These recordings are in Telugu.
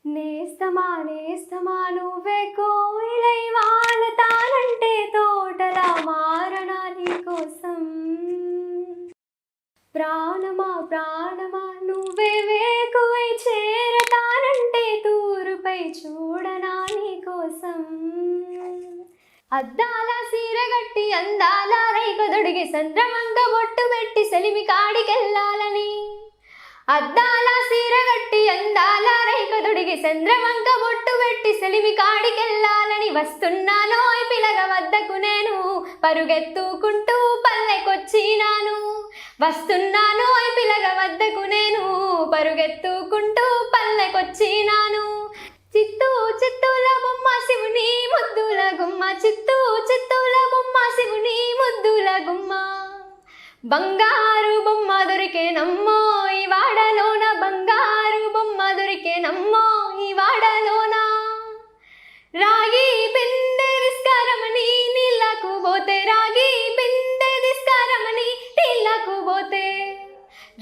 నేస్తమా నేస్తమా నువ్వే కోయిలై వానతానంటే తోటలా మారనా నీ కోసం. ప్రాణమా ప్రాణమా నువ్వే వేకువై చేరతానంటే తూరుపై చూడనా నీ కోసం. అద్దాల సీరగట్టి అందాల రైకదొడిగి సంద్రమంగ బొట్టు పెట్టి సెలిమి కాడికెళ్ళాలని. అద్దాల సీరగట్టి అందాల రైకదొడిగి చంద్రవంక బొట్టు పెట్టి సెలిమి కాడికెళ్ళాలని. వస్తున్నాను ఈ పిలగ వద్దకు నేను పరుగెత్తుకుంటూ పల్లెకొచ్చినాను. వస్తున్నాను ఈ పిలగ వద్దకు నేను పరుగెత్తుకుంటూ పల్లెకొచ్చినాను. చిత్తూ చిత్తూల బొమ్మ శివుని ముద్దుల గుమ్మ, చిత్తూ చిత్తూల బొమ్మ శివుని ముద్దుల గుమ్మ. బంగారు బొమ్మ దొరికేనమ్మో ఈ వాడలోన, బంగారు బొమ్మ దొరికేనమ్మో ఈ వాడలోన. రాగి బిందె విస్కారమని నీళ్ళకు పోతే, రాగి బిందె విస్కారమని నీళ్ళకు పోతే.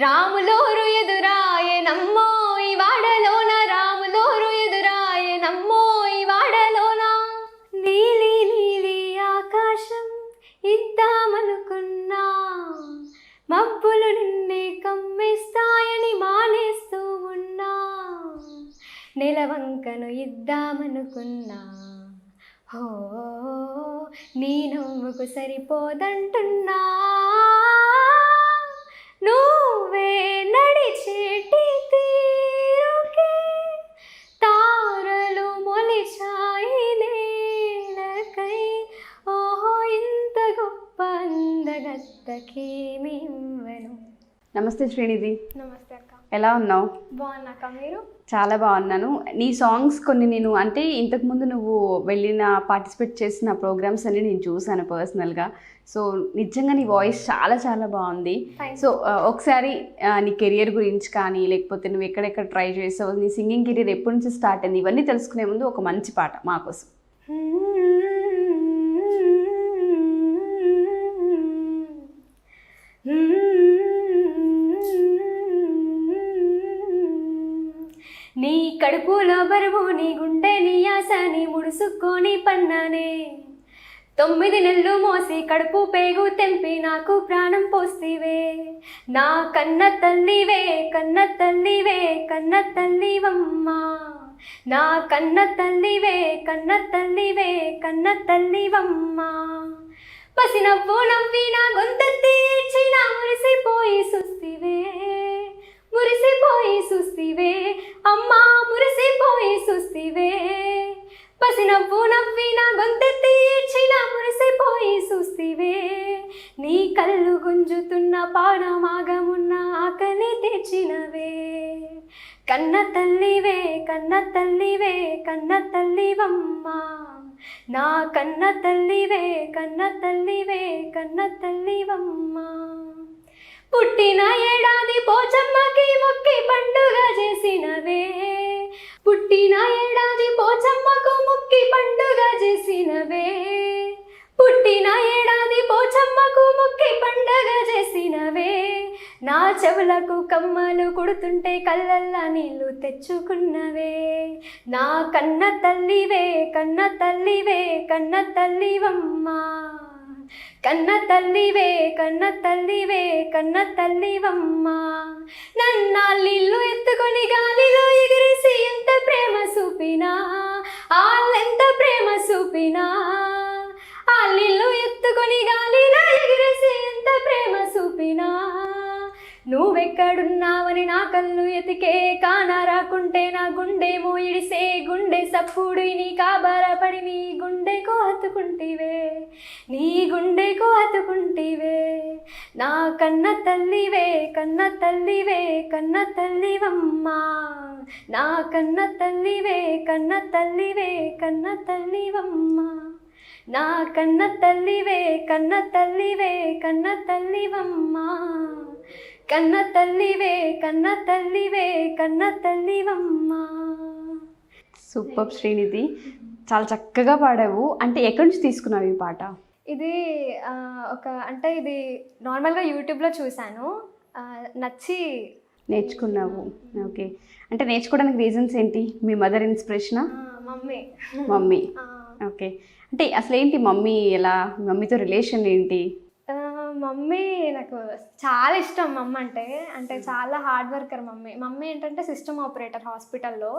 రాములోరు ఎదురాయనమ్మో ఈ వాడలోన, రాములోరు ఎదురాయనమ్మో ఈ వాడలోన. నీలి నీలి ఆకాశం ఇద్దామనుకున్నా, మబ్బులు నిన్నే కమ్మేస్తాయని మానేస్తూ ఉన్నా. నెలవంకను ఇద్దామనుకున్నా, హో నీ నవ్వుకు సరిపోదంటున్నా. నువ్వే నడిచేటి తీరుకే తారలు మొలిచాయి నేలకై. ఓహో ఇంత గొప్ప అందగత్తకేమి ఇవ్వను. నమస్తే శ్రీనిధి. నమస్తే అక్క. ఎలా ఉన్నావు? బాగున్నాక మీరు? చాలా బాగున్నాను. నీ సాంగ్స్ కొన్ని నేను అంటే ఇంతకుముందు నువ్వు వెళ్ళిన పార్టిసిపేట్ చేసిన ప్రోగ్రామ్స్ అన్ని నేను చూసాను పర్సనల్గా. సో నిజంగా నీ వాయిస్ చాలా చాలా బాగుంది. సో ఒకసారి నీ కెరియర్ గురించి కానీ, లేకపోతే నువ్వు ఎక్కడెక్కడ ట్రై చేసావు, నీ సింగింగ్ కెరియర్ ఎప్పటి నుంచి స్టార్ట్ అయింది, ఇవన్నీ తెలుసుకునే ముందు ఒక మంచి పాట మా కోసం. నీ కడుపులో బరువు నీ గుండె నీ ఆశ నీ ముడుసుకొని పన్నానే. 9 నెలలు మోసి కడుపు పేగు తెంపి నాకు ప్రాణం పోస్తివే. నా కన్న తల్లివే కన్న తల్లివే కన్న తల్లివమ్మా. నా కన్న తల్లివే కన్న తల్లివే కన్న తల్లివమ్మా. పసి నవ్వు నవ్వి నా గొంతెత్తి ఏడ్చిన మురిసిపోయి సుస్తివే, మురిసిపోయి సుస్తివే అమ్మా, మురిసిపోయి సుస్తివే. పసి నవ్వు నవ్వి నా గొంతెత్తి ఏడ్చిన మురిసిపోయి సుస్తివే. నీ కళ్ళు గుంజుతున్న పాడమాగమున్న ఆకలి తెచ్చినవే. కన్న తల్లివే కన్న తల్లివే కన్న తల్లివమ్మా. నా కన్న తల్లివే కన్న తల్లివే కన్న తల్లివమ్మా. పుట్టిన ఏడాది పోచమ్మకి మొక్కి పండుగ చేసినవే. పుట్టిన ఏడాది పోచమ్మకు మొక్కి పండుగ చేసినవే. పుట్టిన ఏడాది పోచమ్మకు మొక్కి పండుగ చేసినవే. నా చెవులకు కమ్మలు కుడుతుంటే కళ్ళల్లా నీళ్ళు తెచ్చుకున్నవే. నా కన్న తల్లివే కన్న తల్లివే కన్న తల్లివమ్మా. కన్న తల్లివే కన్న తల్లివే కన్న తల్లివమ్మా. నన్నాళ్ళిల్లు ఎత్తుకొని గాలిలో ఎగిరేసి ఎంత ప్రేమ చూపినా, ఆళ్ళెంత ప్రేమ చూపినా. ఆళ్ళిల్లు ఎత్తుకొని గాలిలో ఎగిరేసి ఎంత ప్రేమ చూపినా. నువ్వెక్కడున్నావని నా కళ్ళు ఎతికే కానా రాకుంటే నా గుండెమో ఇడిసే. గుండె సప్పుడు నీ కాబరపడి నీ గుండెకు హత్తుకుంటివే, నీ గుండెకు హత్తుకుంటివే. నా కన్న తల్లివే కన్న తల్లివే కన్న తల్లివమ్మా. నా కన్న తల్లివే కన్న తల్లివే కన్న తల్లివమ్మా. నా కన్న తల్లివే కన్న తల్లివే కన్న తల్లివమ్మా. కన్న తల్లివే కన్న తల్లివే కన్న తల్లివమ్మా. సూపర్ శ్రీనిధి, చాలా చక్కగా పాడావు. అంటే ఎక్కడి నుంచి తీసుకున్నావు ఈ పాట? ఇది ఇది నార్మల్గా యూట్యూబ్లో చూశాను, నచ్చి నేర్చుకున్నావు. ఓకే. అంటే నేర్చుకోవడానికి రీజన్స్ ఏంటి? మీ మదర్ ఇన్స్పిరేషనా? మమ్మీ. మమ్మీ. ఓకే. అంటే అసలు ఏంటి మమ్మీ, ఎలా మమ్మీతో రిలేషన్ ఏంటి? మమ్మీ నాకు చాలా ఇష్టం. మమ్మీ అంటే చాలా హార్డ్ వర్కర్ మమ్మీ. మమ్మీ ఏంటంటే సిస్టమ్ ఆపరేటర్ హాస్పిటల్లో.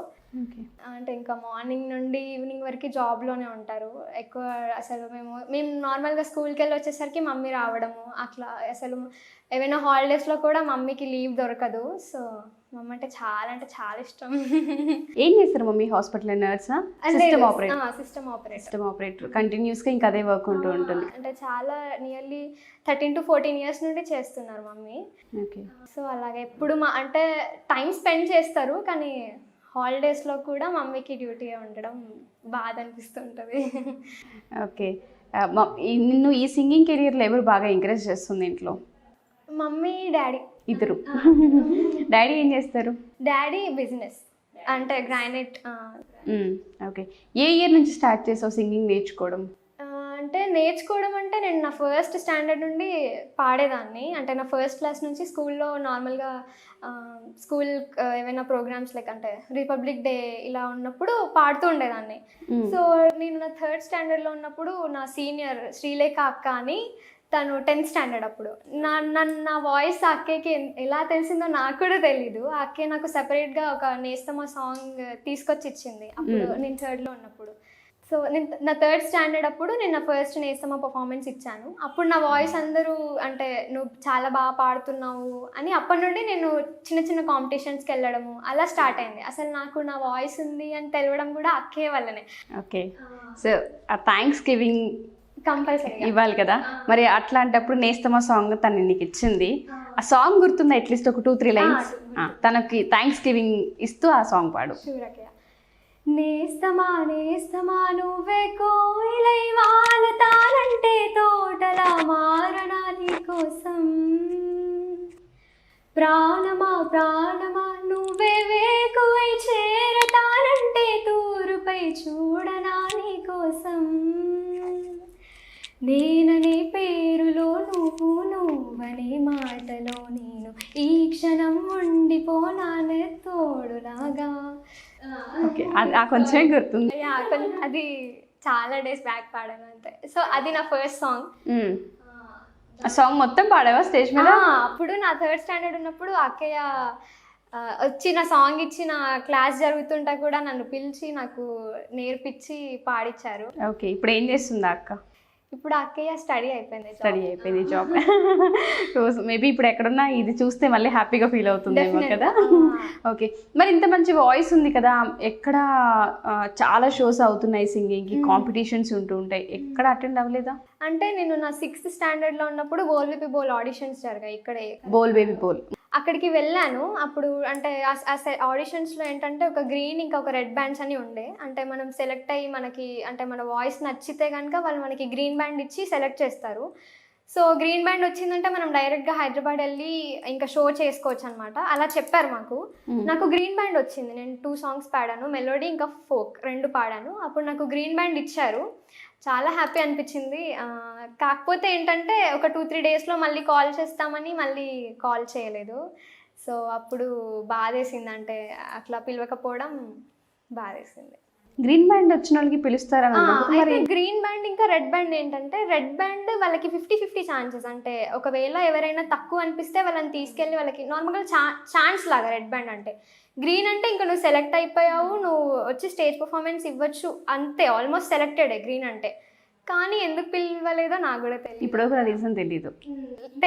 ఓకే. అంటే ఇంకా మార్నింగ్ నుండి ఈవినింగ్ వరకు జాబ్లోనే ఉంటారు ఎక్కువ. అసలు మేము నార్మల్గా స్కూల్కి వెళ్ళి వచ్చేసరికి మమ్మీ రావడము అట్లా. అసలు ఏమైనా హాలిడేస్లో కూడా మమ్మీకి లీవ్ దొరకదు. సో మమ్మీ అంటే చాలా ఇష్టం. ఏం చేస్తారు మమ్మీ? హాస్పిటల్ నర్సా? System operator. సిస్టమ్ ఆపరేటర్ కంటిన్యూస్గా ఇంకా అదే వర్క్ ఉంటూ ఉంటుంది. అంటే చాలా నియర్లీ 13 to 14 years నుండి చేస్తున్నారు మమ్మీ. ఓకే. సో అలాగే ఎప్పుడు అంటే టైం స్పెండ్ చేస్తారు, కానీ హాలిడేస్లో కూడా మమ్మీకి డ్యూటీ ఉండడం బాధ అనిపిస్తుంటుంది. ఓకే. నిన్ను ఈ సింగింగ్ కెరియర్లో ఎవరు బాగా ఎంకరేజ్ చేస్తుంది ఇంట్లో? మమ్మీ, డాడీ ఇద్దరు. డాడీ ఏం చేస్తారు? డాడీ బిజినెస్ అంటే గ్రానైట్. ఓకే. ఏ ఇయర్ నుంచి స్టార్ట్ చేసావు సింగింగ్ నేర్చుకోవడం? అంటే నేర్చుకోవడం అంటే నేను నా ఫస్ట్ స్టాండర్డ్ నుండి పాడేదాన్ని. అంటే నా ఫస్ట్ క్లాస్ నుంచి స్కూల్లో నార్మల్గా స్కూల్ ఏమైనా ప్రోగ్రామ్స్ లైక్ అంటే రిపబ్లిక్ డే ఇలా ఉన్నప్పుడు పాడుతూ ఉండేదాన్ని. సో నేను నా 3rd స్టాండర్డ్లో ఉన్నప్పుడు నా సీనియర్ శ్రీలేఖ అక్క అని, తను 10th స్టాండర్డ్ అప్పుడు. నా వాయిస్ ఆ అక్కకి ఎలా తెలిసిందో నాకు కూడా తెలీదు. ఆ అక్కే నాకు సెపరేట్గా ఒక నేస్తమా సాంగ్ తీసుకొచ్చి ఇచ్చింది అప్పుడు నేను 3rdలో ఉన్నప్పుడు. సో నేను నా 3rd స్టాండర్డ్ అప్పుడు నేను నా ఫస్ట్ నేస్తమా పర్ఫార్మెన్స్ ఇచ్చాను. అప్పుడు నా వాయిస్ అందరూ అంటే నువ్వు చాలా బాగా పాడుతున్నావు అని అప్పటి నుండి నేను చిన్న కాంపిటీషన్స్కి వెళ్ళడము అలా స్టార్ట్ అయింది. అసలు నాకు నా వాయిస్ ఉంది అని తెలవడం కూడా అక్కే వల్లనే. ఓకే. సో ఆ థ్యాంక్స్ గివింగ్ కంపల్సరీ ఇవ్వాలి కదా. మరి అట్లాంటప్పుడు నేస్తమా సాంగ్ తను నీకు ఇచ్చింది, ఆ సాంగ్ గుర్తుందా? అట్లీస్ట్ ఒక 2-3 లైన్స్ తనకి థ్యాంక్స్ గివింగ్ ఇస్తూ ఆ సాంగ్ పాడు. నేస్తమా నేస్తమా నువ్వే కోయిలై వాలతానంటే తోటలా మారనా నీ కోసం, ప్రాణమా ప్రాణమా నువ్వే వేకువై చేరతానంటే తూరుపై చూడనా నీ కోసం, నేననే పేరులో నువ్వనే మాటలో నేను ఈ క్షణం ఉండిపోనానే తోడులాగా. ఓకే. కొంచెమే గుర్తుంది. అది చాలా డేస్ బ్యాక్ పాడాను అంతే. సో అది నా ఫస్ట్ సాంగ్. ఆ సాంగ్ మొత్తం పాడావా స్టేజ్ మీద? అప్పుడు నా 3rd స్టాండర్డ్ ఉన్నప్పుడు అక్కయ్య వచ్చి నా సాంగ్ ఇచ్చి నా క్లాస్ జరుగుతుంటా కూడా నన్ను పిలిచి నాకు నేర్పించి పాడిచ్చారు. ఓకే. ఇప్పుడు ఏం చేస్తుందా అక్క? ఇప్పుడు అక్కయ్య స్టడీ అయిపోయింది, జాబ్. మేబీ ఇప్పుడు ఎక్కడున్నా ఇది చూస్తే మళ్ళీ హ్యాపీగా ఫీల్ అవుతుందేమో కదా. ఓకే. మరి ఇంత మంచి వాయిస్ ఉంది కదా, ఎక్కడ చాలా షోస్ అవుతున్నాయి సింగింగ్కి, కాంపిటీషన్స్ ఉంటూ ఉంటాయి, ఎక్కడ అటెండ్ అవ్వలేదా? అంటే నేను నా 6th స్టాండర్డ్లో ఉన్నప్పుడు బోల్ బేబీ బోల్ ఆడిషన్స్ జరిగాయి ఇక్కడే. బోల్ బేబీ బోల్ అక్కడికి వెళ్ళాను. అప్పుడు అంటే ఆడిషన్స్లో ఏంటంటే ఒక గ్రీన్ ఇంకా ఒక రెడ్ బ్యాండ్స్ అని ఉండే. అంటే మనం సెలెక్ట్ అయ్యి మనకి అంటే మన వాయిస్ నచ్చితే కనుక వాళ్ళు మనకి గ్రీన్ బ్యాండ్ ఇచ్చి సెలెక్ట్ చేస్తారు. సో గ్రీన్ బ్యాండ్ వచ్చిందంటే మనం డైరెక్ట్గా హైదరాబాద్ వెళ్ళి ఇంకా షో చేసుకోవచ్చు అనమాట. అలా చెప్పారు మాకు. నాకు గ్రీన్ బ్యాండ్ వచ్చింది. నేను 2 songs పాడాను, మెలోడీ ఇంకా ఫోక్ 2 పాడాను. అప్పుడు నాకు గ్రీన్ బ్యాండ్ ఇచ్చారు. చాలా హ్యాపీ అనిపించింది. కాకపోతే ఏంటంటే ఒక 2-3 డేస్లో మళ్ళీ కాల్ చేస్తామని మళ్ళీ కాల్ చేయలేదు. సో అప్పుడు బాధేసింది. అంటే అట్లా పిలవకపోవడం బాధేసింది. గ్రీన్ బ్యాండ్ వచ్చిన వాళ్ళకి పిలుస్తారా? గ్రీన్ బ్యాండ్ ఇంకా రెడ్ బ్యాండ్ ఏంటంటే రెడ్ బ్యాండ్ వాళ్ళకి 50-50 ఛాన్సెస్. అంటే ఒకవేళ ఎవరైనా తక్కువ అనిపిస్తే వాళ్ళని తీసుకెళ్ళి వాళ్ళకి నార్మల్గా ఛాన్స్ లాగా రెడ్ బ్యాండ్ అంటే. గ్రీన్ అంటే ఇంకా నువ్వు సెలెక్ట్ అయిపోయావు, నువ్వు వచ్చి స్టేజ్ పర్ఫార్మెన్స్ ఇవ్వచ్చు అంతే, ఆల్మోస్ట్ సెలెక్టెడే గ్రీన్ అంటే. కానీ ఎందుకు పిలవలేదో నాకు కూడా తెలియదు. ఇప్పుడు కూడా రీజన్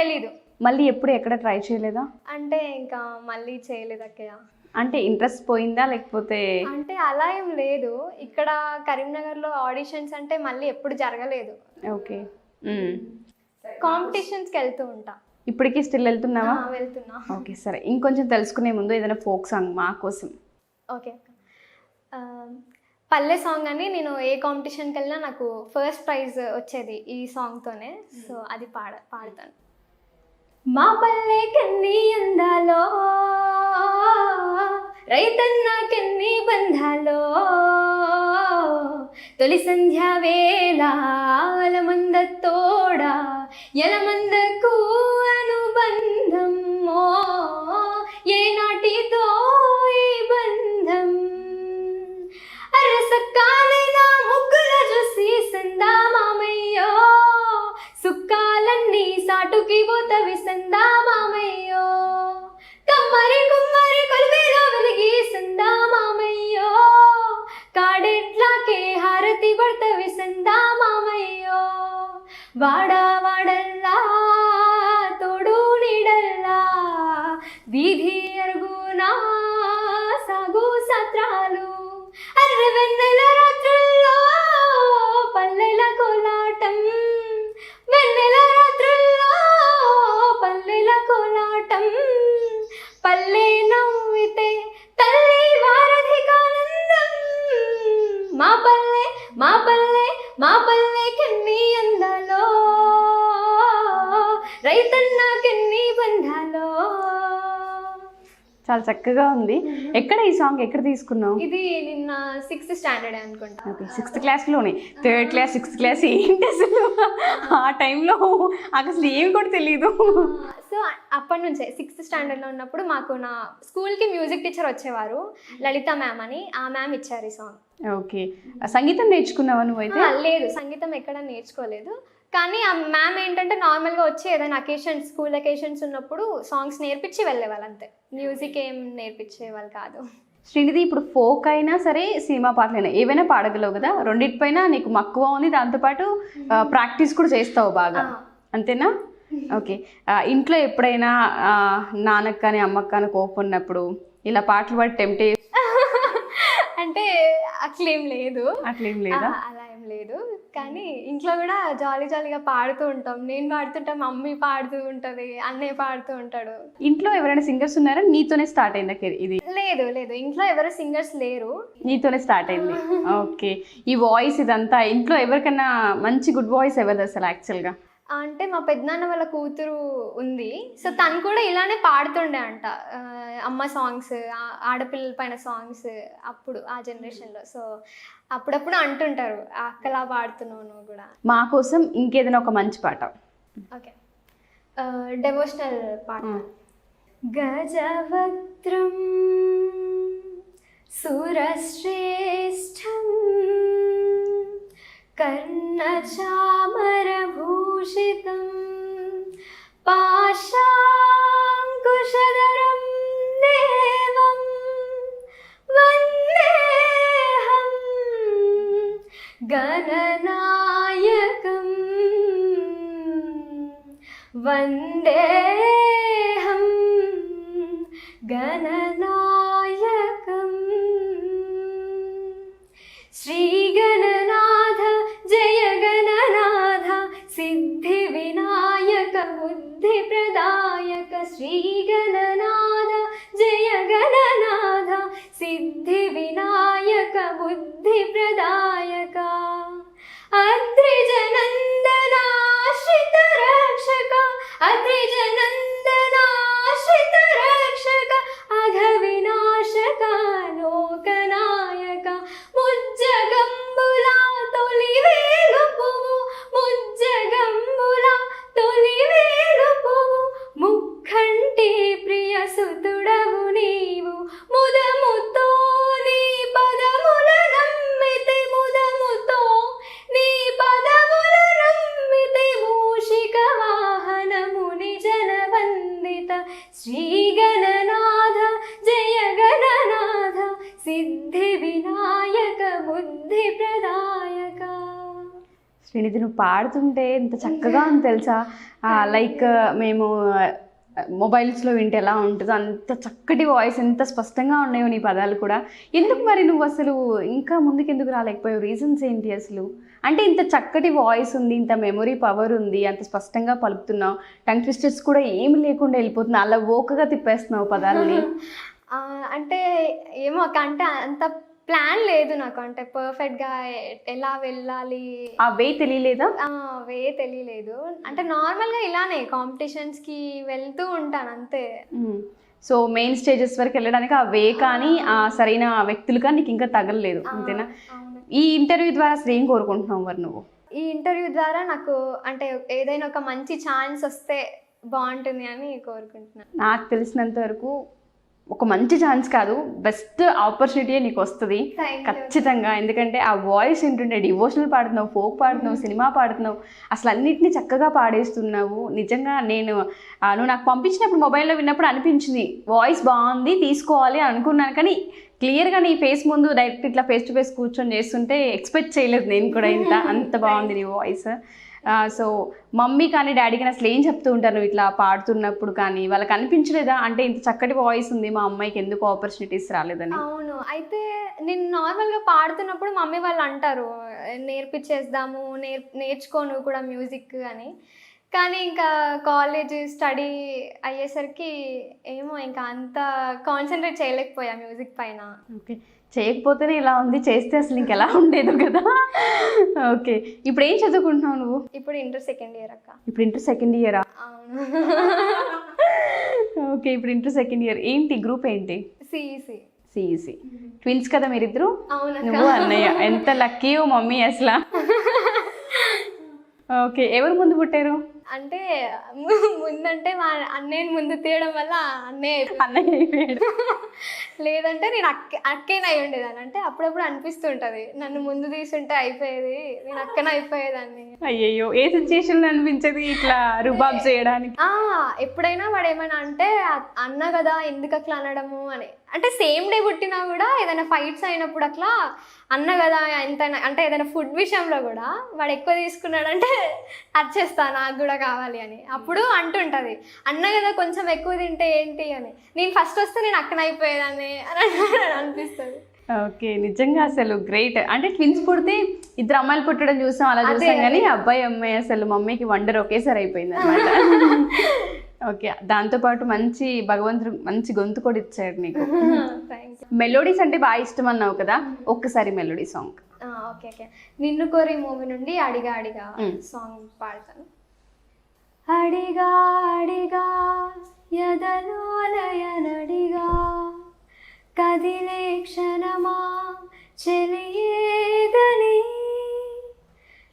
తెలీదు. మళ్ళీ ఎప్పుడు ఎక్కడ ట్రై చేయలేదా? అంటే ఇంకా మళ్ళీ చేయలేదు అక్కయ్య. అంటే ఇంట్రెస్ట్ పోయిందా లేకపోతే? అంటే అలా ఏం లేదు. ఇక్కడ కరీంనగర్లో ఆడిషన్స్ అంటే మళ్ళీ ఎప్పుడు జరగలేదు. ఓకే. కాంపిటీషన్స్కి వెళ్తూ ఉంటా. ఇప్పటికీ స్టిల్ వెళ్తున్నావా? వెళ్తున్నా. ఓకే, సరే. ఇంకొంచెం తెలుసుకునే ముందు ఏదైనా ఫోక్ సాంగ్ మా కోసం. ఓకే. పల్లె సాంగ్ అని నేను ఏ కాంపిటీషన్కి వెళ్ళినా నాకు ఫస్ట్ ప్రైజ్ వచ్చేది ఈ సాంగ్తోనే. సో అది పాడతాను. మా పల్లె కన్నీ అందాలో రైతన్నకెన్ని బంధాలో తొలి సంధ్యా వేళ అలమంద తోడా ఎలమందకు అనుబంధమో ఏనా సాటుకి పోతవి సందా మామయ్యో కమ్మరి కుమ్మరి కొలువేలో వెలిగి సందా మామయ్యో కాడెట్లాకే హారతి పడతవి సందా మామయ్యో వాడా వాడల్లా తోడు నీడల్లా వీధి అరుగునా సాగు సత్రాలు అర్రె వెన్నెల రాత్రుల్లో పల్లెల కోలాటం వెన్నెల రాత్రుల్లో పల్లెల కోలాటం పల్లె నవ్వితే తల్లి వారధికానందం మా పల్లె మా పల్లె మా పల్లె కెన్ని అందాలో రైతన్నకెన్ని బంధాలో. చాలా చక్కగా ఉంది. ఎక్కడ ఈ సాంగ్ ఎక్కడ తీసుకున్నావు? ఇది నిన్న 6th స్టాండర్డ్ అనుకుంటా. Okay, 6th క్లాస్లోనే. 3rd class 6th class ఏంటి అసలు? ఆ టైంలో అసలు ఏమి కూడా తెలియదు. సో అప్పటి నుంచే 6th స్టాండర్డ్లో ఉన్నప్పుడు మాకు నా స్కూల్కి మ్యూజిక్ టీచర్ వచ్చేవారు, లలిత మ్యామ్ అని. ఆ మ్యామ్ ఇచ్చారు ఈ సాంగ్. ఓకే, సంగీతం నేర్చుకున్నావా నువ్వైతే? లేదు, సంగీతం ఎక్కడ నేర్చుకోలేదు. కానీ ఆ మ్యామ్ ఏంటంటే నార్మల్గా వచ్చి ఏదైనా అకేషన్స్, స్కూల్ అకేషన్స్ ఉన్నప్పుడు సాంగ్స్ నేర్పించి వెళ్ళేవాళ్ళు అంతే. మ్యూజిక్ ఏం నేర్పించేవాళ్ళు కాదు. శ్రీనిధి, ఇప్పుడు ఫోక్ అయినా సరే సినిమా పాటలైనా ఏవైనా పాడగలవు కదా, రెండింటిపైన నీకు మక్కువ ఉంది, దాంతోపాటు ప్రాక్టీస్ కూడా చేస్తావు బాగా, అంతేనా? ఓకే, ఇంట్లో ఎప్పుడైనా నాన్నకు కానీ అమ్మకు కానీ కోపం ఉన్నప్పుడు ఇలా పాటలు పాడి టెంప్ట్ అంటే అట్లేం లేదు. అట్లేం లేదా? అలా ఏం లేదు. కానీ ఇంట్లో కూడా జాలీగా పాడుతూ ఉంటాం. నేను పాడుతుంటా, మమ్మీ పాడుతూ ఉంటుంది, అన్నయ్య పాడుతూ ఉంటాడు. ఇంట్లో ఎవరైనా సింగర్స్ ఉన్నారా? నీతోనే స్టార్ట్ అయిందా ఇది? లేదు, ఇంట్లో ఎవరు సింగర్స్ లేరు, నీతోనే స్టార్ట్ అయింది. ఓకే, ఈ వాయిస్ ఇదంతా ఇంట్లో ఎవరికన్నా మంచి గుడ్ వాయిస్ ఎవరిది అసలు యాక్చువల్గా? అంటే మా పెద్దనాన్న వాళ్ళ కూతురు ఉంది. సో తను కూడా ఇలానే పాడుతుండే అంట, అమ్మ సాంగ్స్, ఆడపిల్లల పైన సాంగ్స్ అప్పుడు ఆ జనరేషన్లో. సో అప్పుడప్పుడు అంటుంటారు, అక్కలా పాడుతున్నావు నువ్వు కూడా. మా కోసం ఇంకేదైనా ఒక మంచి పాట. ఓకే, డెవోషనల్ పాట. గజవక్త్రం సురశ్రేష్టం కర్ణచామరభూషితం పాశాంకుశధరం దేవం వందేహం గణనాయకం వందేహం గణనాయకం. శ్రీగణనాథ జయ గణనాథ సిద్ధి వినాయక బుద్ధి ప్రదాయక. శ్రీగణనాథ జయ గణనాథ సిద్ధి వినాయక బుద్ధి ప్రదాయక. అద్రిజనందనాశ్రిత రక్షక అద్రిజనందనాశ్రిత రక్షక అఘ వినాశక లోకనాయక. ముజ్జగంబుల తొలి వేలుపువు ముజ్జగంబుల తొలి వేలుపువు ముఖంటి ప్రియ సుతుడవు నీవు. ముదముతో నీ పదముల నమ్మితే ముదముతో నీ పదముల నమ్మితే మూషిక వాహనముని జనవందిత. శ్రీగణనాథ జయ గణనాథ సిద్ధి వినాయక బుద్ధి ప్రదాయక. శ్రీనిధి, నువ్వు పాడుతుంటే ఎంత చక్కగా ఉంది తెలుసా? లైక్ మేము మొబైల్స్లో వింటే ఎలా ఉంటుందో అంత చక్కటి వాయిస్, ఎంత స్పష్టంగా ఉన్నాయో నీ పదాలు కూడా. ఎందుకు మరి నువ్వు అసలు ఇంకా ముందుకు ఎందుకు రాలేకపోయావు? రీజన్స్ ఏంటి అసలు? అంటే ఇంత చక్కటి వాయిస్ ఉంది, ఇంత మెమొరీ పవర్ ఉంది, అంత స్పష్టంగా పలుకుతున్నావు, టంగ్ ట్విస్టర్స్ కూడా ఏమి లేకుండా వెళ్ళిపోతున్నావు, అలా ఓకగా తిప్పేస్తున్నావు పదాలని. అంటే ఏమో అంటే అంత ప్లాన్ లేదు నాకు, అంటే పర్ఫెక్ట్గా ఎలా వెళ్ళాలి ఆ వే తెలియలేదా? వే తెలియలేదు. అంటే నార్మల్గా ఇలానే కాంపిటీషన్స్కి వెళ్తూ ఉంటాను అంతే. సో మెయిన్ స్టేజెస్ వరకు వెళ్ళడానికి ఆ వే కానీ ఆ సరైన వ్యక్తులు కానీ నీకు ఇంకా తగలలేదు, అంతేనా? ఈ ఇంటర్వ్యూ ద్వారా అసలు ఏం కోరుకుంటున్నావు మరి నువ్వు? ఈ ఇంటర్వ్యూ ద్వారా నాకు అంటే ఏదైనా ఒక మంచి ఛాన్స్ వస్తే బాగుంటుంది అని కోరుకుంటున్నాను. నాకు తెలిసినంత వరకు ఒక మంచి ఛాన్స్ కాదు, బెస్ట్ ఆపర్చునిటీ నీకు వస్తుంది ఖచ్చితంగా. ఎందుకంటే ఆ వాయిస్ ఏంటంటే డివోషనల్ పాడుతున్నావు, ఫోక్ పాడుతున్నావు, సినిమా పాడుతున్నావు, అసలు అన్నిటినీ చక్కగా పాడేస్తున్నావు. నిజంగా నేను నువ్వు నాకు పంపించినప్పుడు మొబైల్లో విన్నప్పుడు అనిపించింది వాయిస్ బాగుంది తీసుకోవాలి అనుకున్నాను, కానీ క్లియర్గా నీ ఫేస్ ముందు డైరెక్ట్ ఇట్లా ఫేస్ టు ఫేస్ కూర్చొని చేస్తుంటే ఎక్స్పెక్ట్ చేయలేదు నేను కూడా అంత బాగుంది నీ వాయిస్. సో మమ్మీ కానీ డాడీ కానీ అసలు ఏం చెప్తూ ఉంటారు నువ్వు ఇట్లా పాడుతున్నప్పుడు, కానీ వాళ్ళకి అనిపించలేదా అంటే ఇంత చక్కటి వాయిస్ ఉంది మా అమ్మాయికి ఎందుకు ఆపర్చునిటీస్ రాలేదని? అవును, అయితే నేను నార్మల్గా పాడుతున్నప్పుడు మమ్మీ వాళ్ళు అంటారు నేర్పించేద్దాము, నేర్చుకో నువ్వు కూడా మ్యూజిక్ అని. కానీ ఇంకా కాలేజ్ స్టడీ అయ్యేసరికి ఏమో ఇంకా అంత కాన్సన్ట్రేట్ చేయలేకపోయా మ్యూజిక్ పైన. ఓకే, చేయకపోతేనే ఇలా ఉంది, చేస్తే అసలు ఇంకెలా ఉండేదో కదా. ఓకే, ఇప్పుడు ఏం చదువుకుంటున్నావు నువ్వు? ఇప్పుడు ఇంటర్ సెకండ్ ఇయర్ అక్క. ఇప్పుడు ఇంటర్ సెకండ్ ఇయరా? అవును. ఓకే, ఇప్పుడు ఇంటర్ సెకండ్ ఇయర్. ఏంటి గ్రూప్ ఏంటి? సిఈసి. సిఈసి. ట్విన్స్ కదా మీరిద్దరు? అవును. నువ్వు అన్నయ్య, ఎంత లక్కీ మమ్మీ అసలు. ఓకే, ఎవరు ముందు పుట్టారు? అంటే ముందంటే మా అన్నయ్యని ముందు తీయడం వల్ల అన్నయ్య అయిపోయాడు. లేదంటే నేను అక్కేనే అయి ఉండేదాన్ని. అంటే అప్పుడప్పుడు అనిపిస్తుంటది నన్ను ముందు తీసుంటే అయిపోయేది, నేను అక్కన అయిపోయేదాన్ని. అయ్యయ్యో, ఏ సిచ్యుయేషన్ అనిపించేది ఇట్లా రుబాబ్ చేయడానికి? ఎప్పుడైనా వాడు ఏమైనా అంటే అన్న కదా ఎందుకు అట్లా అనడము అని, అంటే సేమ్ డే పుట్టినా కూడా ఏదైనా ఫైట్స్ అయినప్పుడు అట్లా అన్న కదా ఎంతైనా, అంటే ఏదైనా ఫుడ్ విషయంలో కూడా వాడు ఎక్కువ తీసుకున్నాడంటే వచ్చేస్తా నాకు కూడా కావాలి అని. అప్పుడు అంటుంటది అన్న కదా కొంచెం ఎక్కువ తింటే ఏంటి అని. నేను ఫస్ట్ వస్తే నేను అక్కన అయిపోయేదాన్ని అని అనిపిస్తుంది. ఓకే, నిజంగా అసలు గ్రేట్. అంటే ట్విన్స్ పుడితే ఇద్దరు అమ్మాయిలు పుట్టడం చూసాం, అలా చూసాం, కానీ అబ్బాయి అమ్మాయి అసలు మమ్మీకి వండర్ ఒకేసారి అయిపోయింది అనమాట. ఓకే, దాంతోపాటు మంచి భగవంతుడు మంచి గొంతు కూడా ఇచ్చాడు నీకు. మెలోడీస్ అంటే బాగా ఇష్టం అన్నావు కదా, ఒక్కసారి మెలోడీ సాంగ్. ఓకే ఓకే, నిన్ను కోరి మూవీ నుండి అడిగా అడిగా సాంగ్ పాడతాను. అడిగా అడిగా ఎదలోలయనడిగా కదిలే క్షణమా చెలియేదని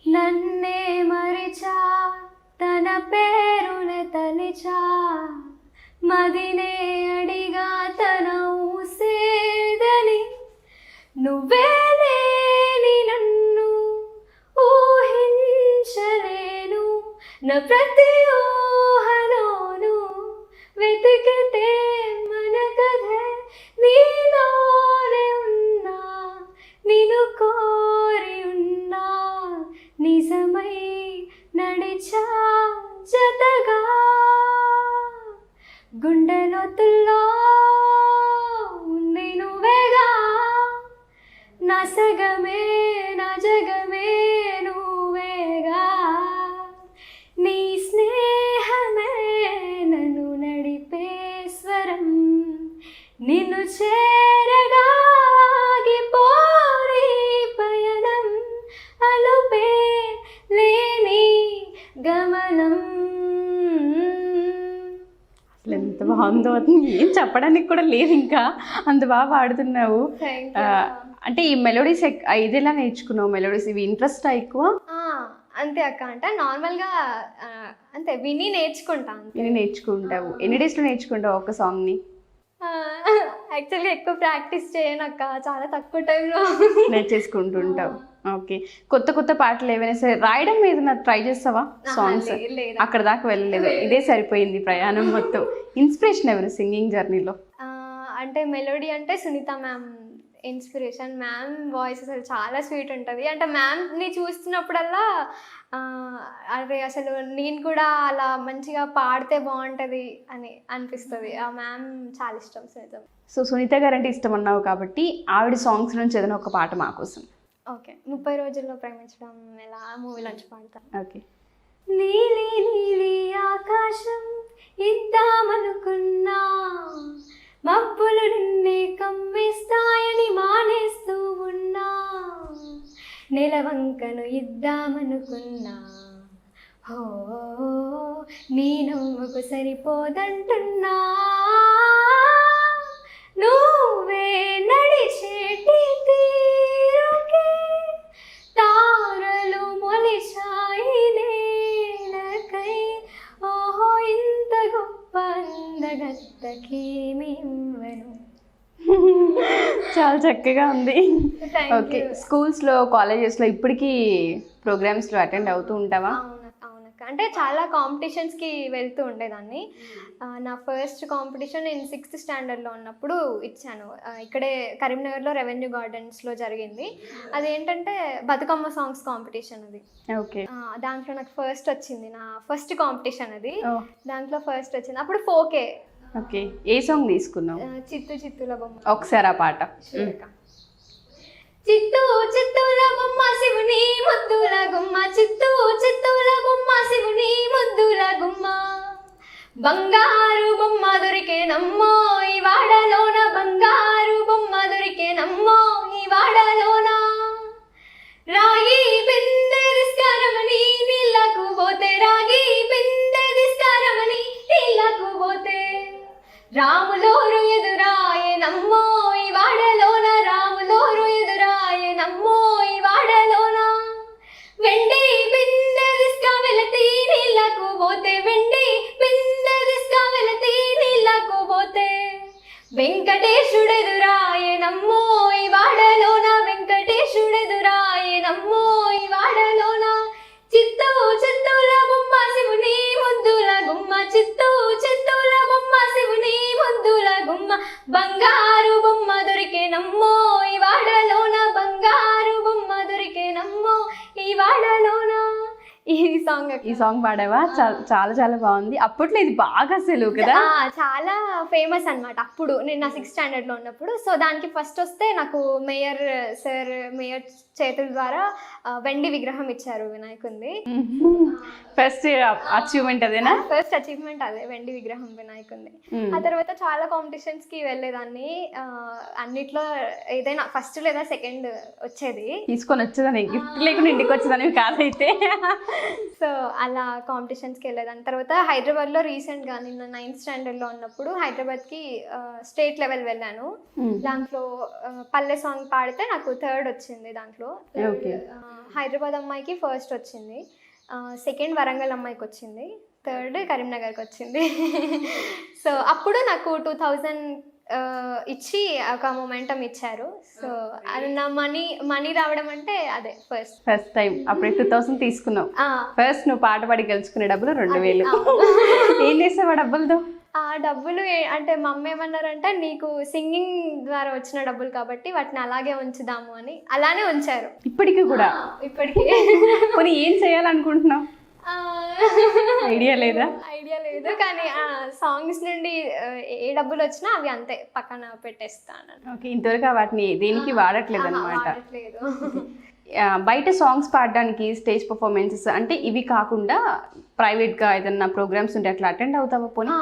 నన్నే మరిచా తన పేరునే తలిచా మదినే అడిగా తన ఊసేదని నువ్వే లేని నన్ను ఊహించలేను నా ప్రతి ఊహలోను వెతికితే మన కథే నీలోనే ఉన్నా నిన్ను కోరి ఉన్నా నిజమై నడిచా జతగా గుండెలోతుల్లో ఉంది నువ్వేగా నా సగమే నా జగమే నువ్వేగా నీ స్నేహమే నన్ను నడిపే స్వరం నిన్ను చేరగా ఆగిపోని పయనం అలుపే లేని గమనం. అసలు ఎంత బాగుందో, ఏం చెప్పడానికి కూడా లేదు, ఇంకా అంత బాగా పాడుతున్నావు. అంటే ఈ మెలోడీస్ ఇది ఎలా నేర్చుకున్నావు? మెలోడీస్ ఇవి ఇంట్రెస్ట్ ఎక్కువ? అంతే అక్క, అంటే నార్మల్గా అంతే విని నేర్చుకుంటాను. విని నేర్చుకుంటావు. ఎన్ని డేస్లో నేర్చుకుంటావు ఒక సాంగ్ని? యాక్చువల్గా ఎక్కువ ప్రాక్టీస్ చేయను అక్క, చాలా తక్కువ టైంలో నేర్చేసుకుంటుంటావు. ఓకే, కొత్త కొత్త పాటలు ఏవైనా సరే రాయడం ఏదైనా ట్రై చేస్తావా? సాంగ్స్ అక్కడ దాకా వెళ్ళలేదు, ఇదే సరిపోయింది ప్రయాణం మొత్తం. ఇన్స్పిరేషన్ ఎవరు సింగింగ్ జర్నీలో? అంటే మెలోడీ అంటే Sunitha ma'am inspiration. Ma'am voice అసలు చాలా స్వీట్ ఉంటుంది. అంటే మ్యామ్ని చూస్తున్నప్పుడల్లా అదే అసలు నేను కూడా అలా మంచిగా పాడితే బాగుంటుంది అని అనిపిస్తుంది. ఆ మ్యామ్ చాలా ఇష్టం సునీత. సో సునీత గారు అంటే ఇష్టం అన్నావు కాబట్టి ఆవిడ సాంగ్స్ నుంచి ఏదైనా ఒక పాట మా కోసం. ఓకే, 30 రోజుల్లో ప్రేమించడం ఎలా మూవీలోంచి పాడతాను. ఓకే. నీలి నీలి ఆకాశం ఇద్దామనుకున్నా మబ్బులు నిన్నే కమ్మేస్తాయని మానేస్తూ ఉన్నా నెలవంకను ఇద్దామనుకున్నా హో నీ నవ్వుకు సరిపోదంటున్నా నువ్వే నడిచేటి తీరుకే తారలు మొలిచాయి నేలకై ఓహో ఇంత గొప్ప అందగత్తకేమివ్వను చాలా చక్కగా ఉంది. Thank okay, you. స్కూల్స్లో కాలేజెస్లో ఇప్పటికీ ప్రోగ్రామ్స్లో అటెండ్ అవుతూ ఉంటావా? అవునక్క, అంటే చాలా కాంపిటీషన్స్కి వెళ్తూ ఉండేదాన్ని. నా ఫస్ట్ కాంపిటీషన్ నేను 6th స్టాండర్డ్లో ఉన్నప్పుడు ఇచ్చాను. ఇక్కడే కరీంనగర్లో రెవెన్యూ గార్డెన్స్లో జరిగింది. అదేంటంటే బతుకమ్మ సాంగ్స్ కాంపిటీషన్ అది. ఓకే. దాంట్లో నాకు ఫస్ట్ వచ్చింది, నా ఫస్ట్ కాంపిటీషన్ అది. దాంట్లో ఫస్ట్ వచ్చింది. అప్పుడు ఫోకే. ఓకే, ఏ సాంగ్ తీసుకున్నావు? చిత్తు చిత్తుల బొమ్మ. ఒకసారి ఆ పాట. చిత్తూ చిత్తూల బొమ్మ శివుని ముద్దుల గుమ్మ, చిత్తూ చిత్తూల బొమ్మ శివుని ముద్దుల గుమ్మ, బంగారు బొమ్మ దొరికేనమ్మో ఈ వాడలోన, బంగారు బొమ్మ దొరికేనమ్మో ఈ వాడలోన, రాగి బిందె దిస్కారమని నీళ్ళకు పోతే, రాగి బిందె దిస్కారమని నీళ్ళకు పోతే, రాములోరు ఎదురాయనమ్మో ఈ వాడలోన, రాములోరు ఎదురాయనమ్మో ఈ వాడలోన, వెండి బిందె దిస్కా వెళతి నీళ్ళకు పోతే, వెండి బిందె దిస్కా వెళతి నీళ్ళకు పోతే, వెంకటేశుడెదురాయనమ్మో ఈ వాడలోన, వెంకటేశుడెదురాయనమ్మో ఈ వాడలోన, చిత్తూ చిత్తూల బొమ్మ శివుని ముద్దుల గుమ్మ, చిత్తూ చిత్తూల బొమ్మ శివుని ముద్దుల గుమ్మ, బంగారు బొమ్మ దొరికేనమ్మో ఈ వాడలోన, బంగారు బొమ్మ దొరికేనమ్మో ఈ వాడలోన. ఈ సాంగ్ ఈ సాంగ్ పాడావా? చాలా చాలా బాగుంది. అప్పట్లో ఇది బాగా అసలు కదా, చాలా ఫేమస్ అన్నమాట అప్పుడు, నేను నా 6th స్టాండర్డ్లో ఉన్నప్పుడు. సో దానికి ఫస్ట్ వస్తే నాకు మేయర్ చేతుల ద్వారా వెండి విగ్రహం ఇచ్చారు వినాయకుంది. ఫస్ట్ అచీవ్మెంట్ అదేనా? ఫస్ట్ అచీవ్మెంట్ అదే, వెండి విగ్రహం వినాయకుంది. ఆ తర్వాత చాలా కాంపిటీషన్స్కి వెళ్ళేదాన్ని. అన్నిట్లో ఏదైనా ఫస్ట్ లేదా సెకండ్ వచ్చేది. తీసుకొని వచ్చేదాన్ని, గిఫ్ట్ లేకుండా ఇంటికి వచ్చేదాన్ని కాదైతే. సో అలా కాంపిటీషన్స్కి వెళ్ళేదాన్ని. తర్వాత హైదరాబాద్లో రీసెంట్గా నిన్న 9th స్టాండర్డ్లో ఉన్నప్పుడు హైదరాబాద్కి స్టేట్ లెవెల్ వెళ్ళాను. దాంట్లో పల్లె సాంగ్ పాడితే నాకు 3rd వచ్చింది. దాంట్లో హైదరాబాద్ అమ్మాయికి 1st వచ్చింది, 2nd వరంగల్ అమ్మాయికి వచ్చింది, 3rd కరీంనగర్కి వచ్చింది. సో అప్పుడు నాకు 2000 ఇచ్చి ఒక మొమెంటం ఇచ్చారు. సో అది నా మనీ రావడం అంటే అదే ఫస్ట్ టైం. అప్పుడే 2000 తీసుకున్నావు. ఫస్ట్ నువ్వు పాట పాడి గెలుచుకునే డబ్బులు 2000. ఏం చేసావు ఆ డబ్బులతో? ఆ డబ్బులు అంటే మా అమ్మ ఏమన్నారంటే, నీకు సింగింగ్ ద్వారా వచ్చిన డబ్బులు కాబట్టి వాటిని అలాగే ఉంచుదాము అని అలానే ఉంచారు. ఇప్పటికీ కూడా? ఇప్పటికీ. కొన్ని ఏం చేయాలనుకుంటున్నావు? ఐడియా లేదు, కానీ సాంగ్స్ నుండి ఏ డబ్బులు వచ్చినా అవి అంతే పక్కన పెట్టేస్తాను. ఓకే, ఇంతవరకు వాటిని దేనికి వాడట్లేదు అనమాట. బయట సాంగ్స్ పాడడానికి స్టేజ్ పర్ఫార్మెన్సెస్ అంటే ఇవి కాకుండా ప్రైవేట్గా ఏదన్నా ప్రోగ్రామ్స్ ఉంటే అట్లా అటెండ్ అవుతావా? పోనీ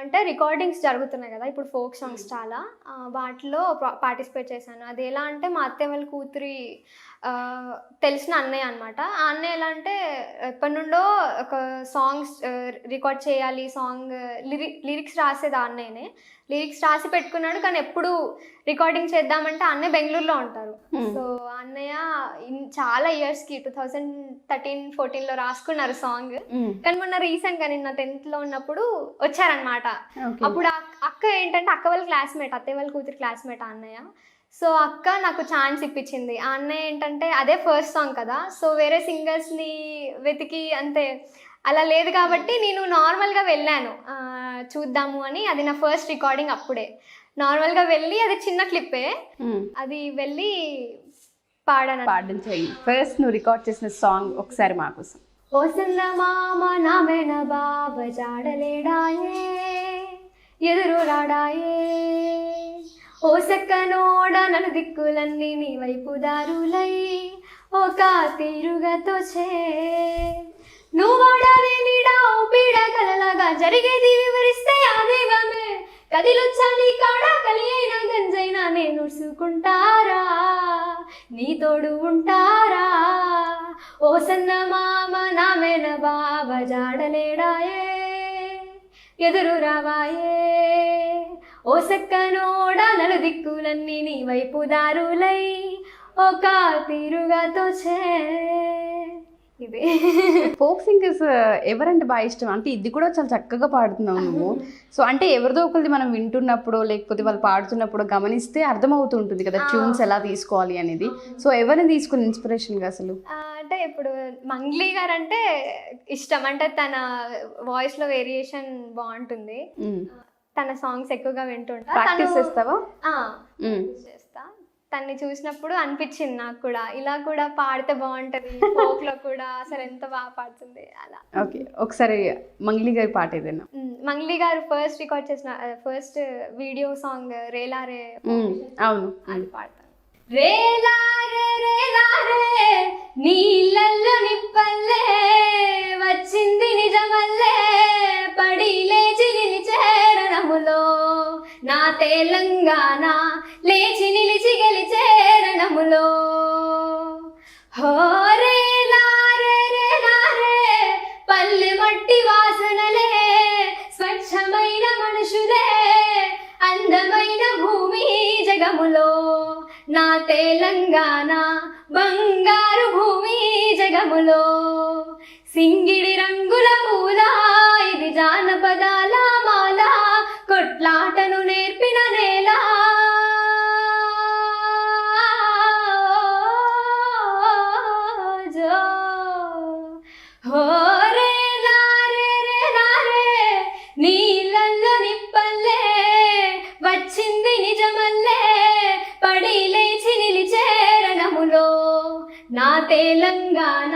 అంటే రికార్డింగ్స్ జరుగుతున్నాయి కదా ఇప్పుడు, ఫోక్ సాంగ్స్ చాలా, వాటిలో పార్టిసిపేట్ చేశాను. అది ఎలా అంటే, మా అత్తయ్య వాళ్ళ కూతురి తెలిసిన అన్నయ్య అనమాట. ఆ అన్నయ్య ఎలా అంటే, ఎప్పటి నుండో ఒక సాంగ్స్ రికార్డ్ చేయాలి, సాంగ్ లిరిక్స్ రాసేది ఆ అన్నయ్యనే. లిరిక్స్ రాసి పెట్టుకున్నాడు, కానీ ఎప్పుడు రికార్డింగ్ చేద్దామంటే అన్నయ్య బెంగళూరులో ఉంటారు. సో అన్నయ్య చాలా ఇయర్స్కి 2013-14లో రాసుకున్నారు సాంగ్. కానీ మొన్న రీసెంట్గా నిన్న 10th ఉన్నప్పుడు వచ్చారనమాట. అప్పుడు అక్క ఏంటంటే, అక్క వాళ్ళ క్లాస్మేట్, అత్తయ్య వాళ్ళ కూతురు క్లాస్మేట్ ఆ అన్నయ్య. సో అక్క నాకు ఛాన్స్ ఇప్పించింది. ఆ అన్నయ్య ఏంటంటే అదే ఫస్ట్ సాంగ్ కదా, సో వేరే సింగర్స్ని వెతికి అంతే అలా లేదు కాబట్టి నేను నార్మల్గా వెళ్ళాను చూద్దాము అని. అది నా ఫస్ట్ రికార్డింగ్. అప్పుడే నార్మల్గా వెళ్ళి, అది చిన్న క్లిప్పే, అది వెళ్ళి పాడించాయి. ఫస్ట్ నువ్వు రికార్డ్ చేసిన సాంగ్ ఒకసారి మా కోసం. ఓ సన్న మామ నామెన బాబ జాడలేడాయే, ఎదురు రాడాయే, ఓ సక్కనోడ నలు దిక్కులన్నీ నీ వైపు దారులై, ఒక తీరుగా తోచే, నువ్వాడవే నీడా ఓ పీడ కలలాగా, జరిగేది వివరిస్తే ఆ దైవమే, కదిలొచ్చా నీ కాడ కలి అయినా గంజైనా నేను ఉడుసుకుంటారా, నీ తోడు ఉంటారా, ఓ సన్న మామ నామెన బాబ జాడలేడాయే, ఎదురు రావాయే, ఓ సక్కనోడ నలు దిక్కులన్నీ నీ వైపు దారులై, ఒక తీరుగా తోచే. ఇది. ఫోక్ సింగర్స్ ఎవరంటే బాగా ఇష్టం? అంటే ఇది కూడా చాలా చక్కగా పాడుతున్నావు నువ్వు. సో అంటే ఎవరిదో ఒకరిది మనం వింటున్నప్పుడు లేకపోతే వాళ్ళు పాడుతున్నప్పుడు గమనిస్తే అర్థమవుతూ ఉంటుంది కదా ట్యూన్స్ ఎలా తీసుకోవాలి అనేది. సో ఎవరిని తీసుకుని ఇన్స్పిరేషన్గా అసలు? అంటే ఇప్పుడు మంగ్లీ గారు అంటే ఇష్టం, అంటే తన వాయిస్లో వేరియేషన్ బాగుంటుంది, తన సాంగ్స్ ఎక్కువగా వింటుంటా. ప్రాక్టీస్ చేస్తావా? చేస్తా. తన్ని చూసినప్పుడు అనిపించింది నాకు కూడా ఇలా కూడా పాడితే బాగుంటుంది, ఫోక్లో కూడా అసలు ఎంత బాగా పాడుతుంది అలా. ఓకే, ఒకసారి మంగ్లీ గారి పాట ఏదైనా. మంగ్లీ గారు ఫస్ట్ రికార్డ్ చేసిన ఫస్ట్ వీడియో సాంగ్ రేలారే. అవును, అది పాడతాను. రేలారే రేలారే నీళ్ళల్లో నిప్పల్లే వచ్చింది నిజమల్లే పడి లేచి నిలిచేరణములో నా తెలంగాణ లేచి నిలిచి గెలిచేరణములో. హో రేలారే రేలారే పల్లె మట్టి వాసనలే స్వచ్ఛమైన మనుషులే అందమైన భూమి జగములో నా తెలంగాణ బంగారు భూమి జగములో. సింగిడి రంగుల పూల ఇది జానపదాల మాల కొట్లాటను నేర్పిన నేల. హో రేలారే రేలారే నీళ్ళల్లో నిప్పల్లే వచ్చింది నిజమల్లే పడి లేచి నిలిచేరణములో నా తెలంగాణ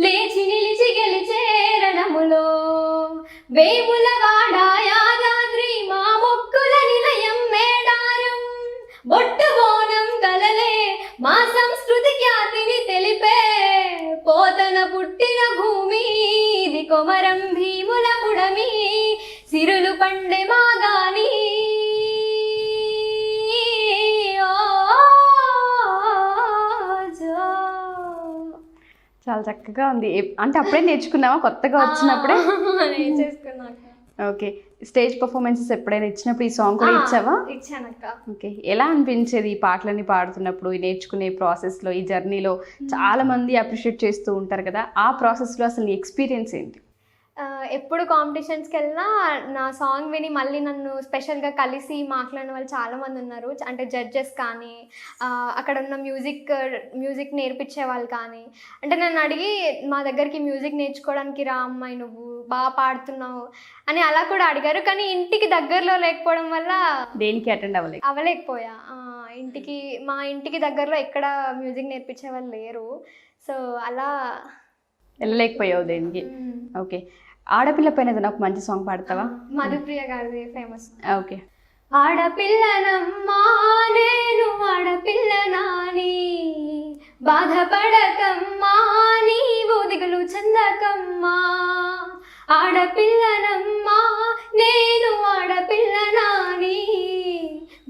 లేచి నిలిచి గెలిచేరణములో. వేములవాడ యాదాద్రి మా మొక్కుల నిలయం మేడారం బొట్టు బోనం కలలే మా సంస్కృతి ఖ్యాతిని తెలిపే పోతన పుట్టిన భూమి ఇది కొమరం భీముల పుడమి సిరులు పండే మాగాని. చాలా చక్కగా ఉంది. అంటే అప్పుడే నేర్చుకున్నావా కొత్తగా వచ్చినప్పుడే? నేర్చేసుకున్నాక. ఓకే, స్టేజ్ పర్ఫార్మెన్సెస్ ఎప్పుడైనా ఇచ్చినప్పుడు ఈ సాంగ్ కూడా ఇచ్చావా? ఇచ్చానక్క. ఓకే, ఎలా అనిపించేది ఈ పాటలన్నీ పాడుతున్నప్పుడు, ఈ నేర్చుకునే ప్రాసెస్లో, ఈ జర్నీలో చాలా మంది అప్రిషియేట్ చేస్తూ ఉంటారు కదా, ఆ ప్రాసెస్లో అసలు నీ ఎక్స్పీరియన్స్ ఏంటి? ఎప్పుడు కాంపిటీషన్స్కి వెళ్ళినా నా సాంగ్ విని మళ్ళీ నన్ను స్పెషల్గా కలిసి మాట్లాడిన వాళ్ళు చాలామంది ఉన్నారు. అంటే జడ్జెస్ కానీ అక్కడ ఉన్న మ్యూజిక్ నేర్పించే వాళ్ళు కానీ, అంటే నన్ను అడిగి మా దగ్గరికి మ్యూజిక్ నేర్చుకోవడానికి రా అమ్మాయి నువ్వు బాగా పాడుతున్నావు అని అలా కూడా అడిగారు. కానీ ఇంటికి దగ్గరలో లేకపోవడం వల్ల దేనికి అటెండ్ అవ్వలేకపోయా. మా ఇంటికి దగ్గరలో ఎక్కడ మ్యూజిక్ నేర్పించే వాళ్ళు లేరు. సో అలా వెళ్ళలేకపోయావు దేనికి. ఓకే, ఆడపిల్ల పైన ఏదైనా ఒక మంచి సాంగ్ పాడతావా? మధుప్రియ గారిది ఫేమస్. ఓకే. ఆడపిల్లనమ్మా నేను ఆడపిల్లనాని బాధపడకమ్మా నీవు దిగులు చెందకమ్మా. ఆడపిల్లనమ్మా నేను ఆడపిల్లనాని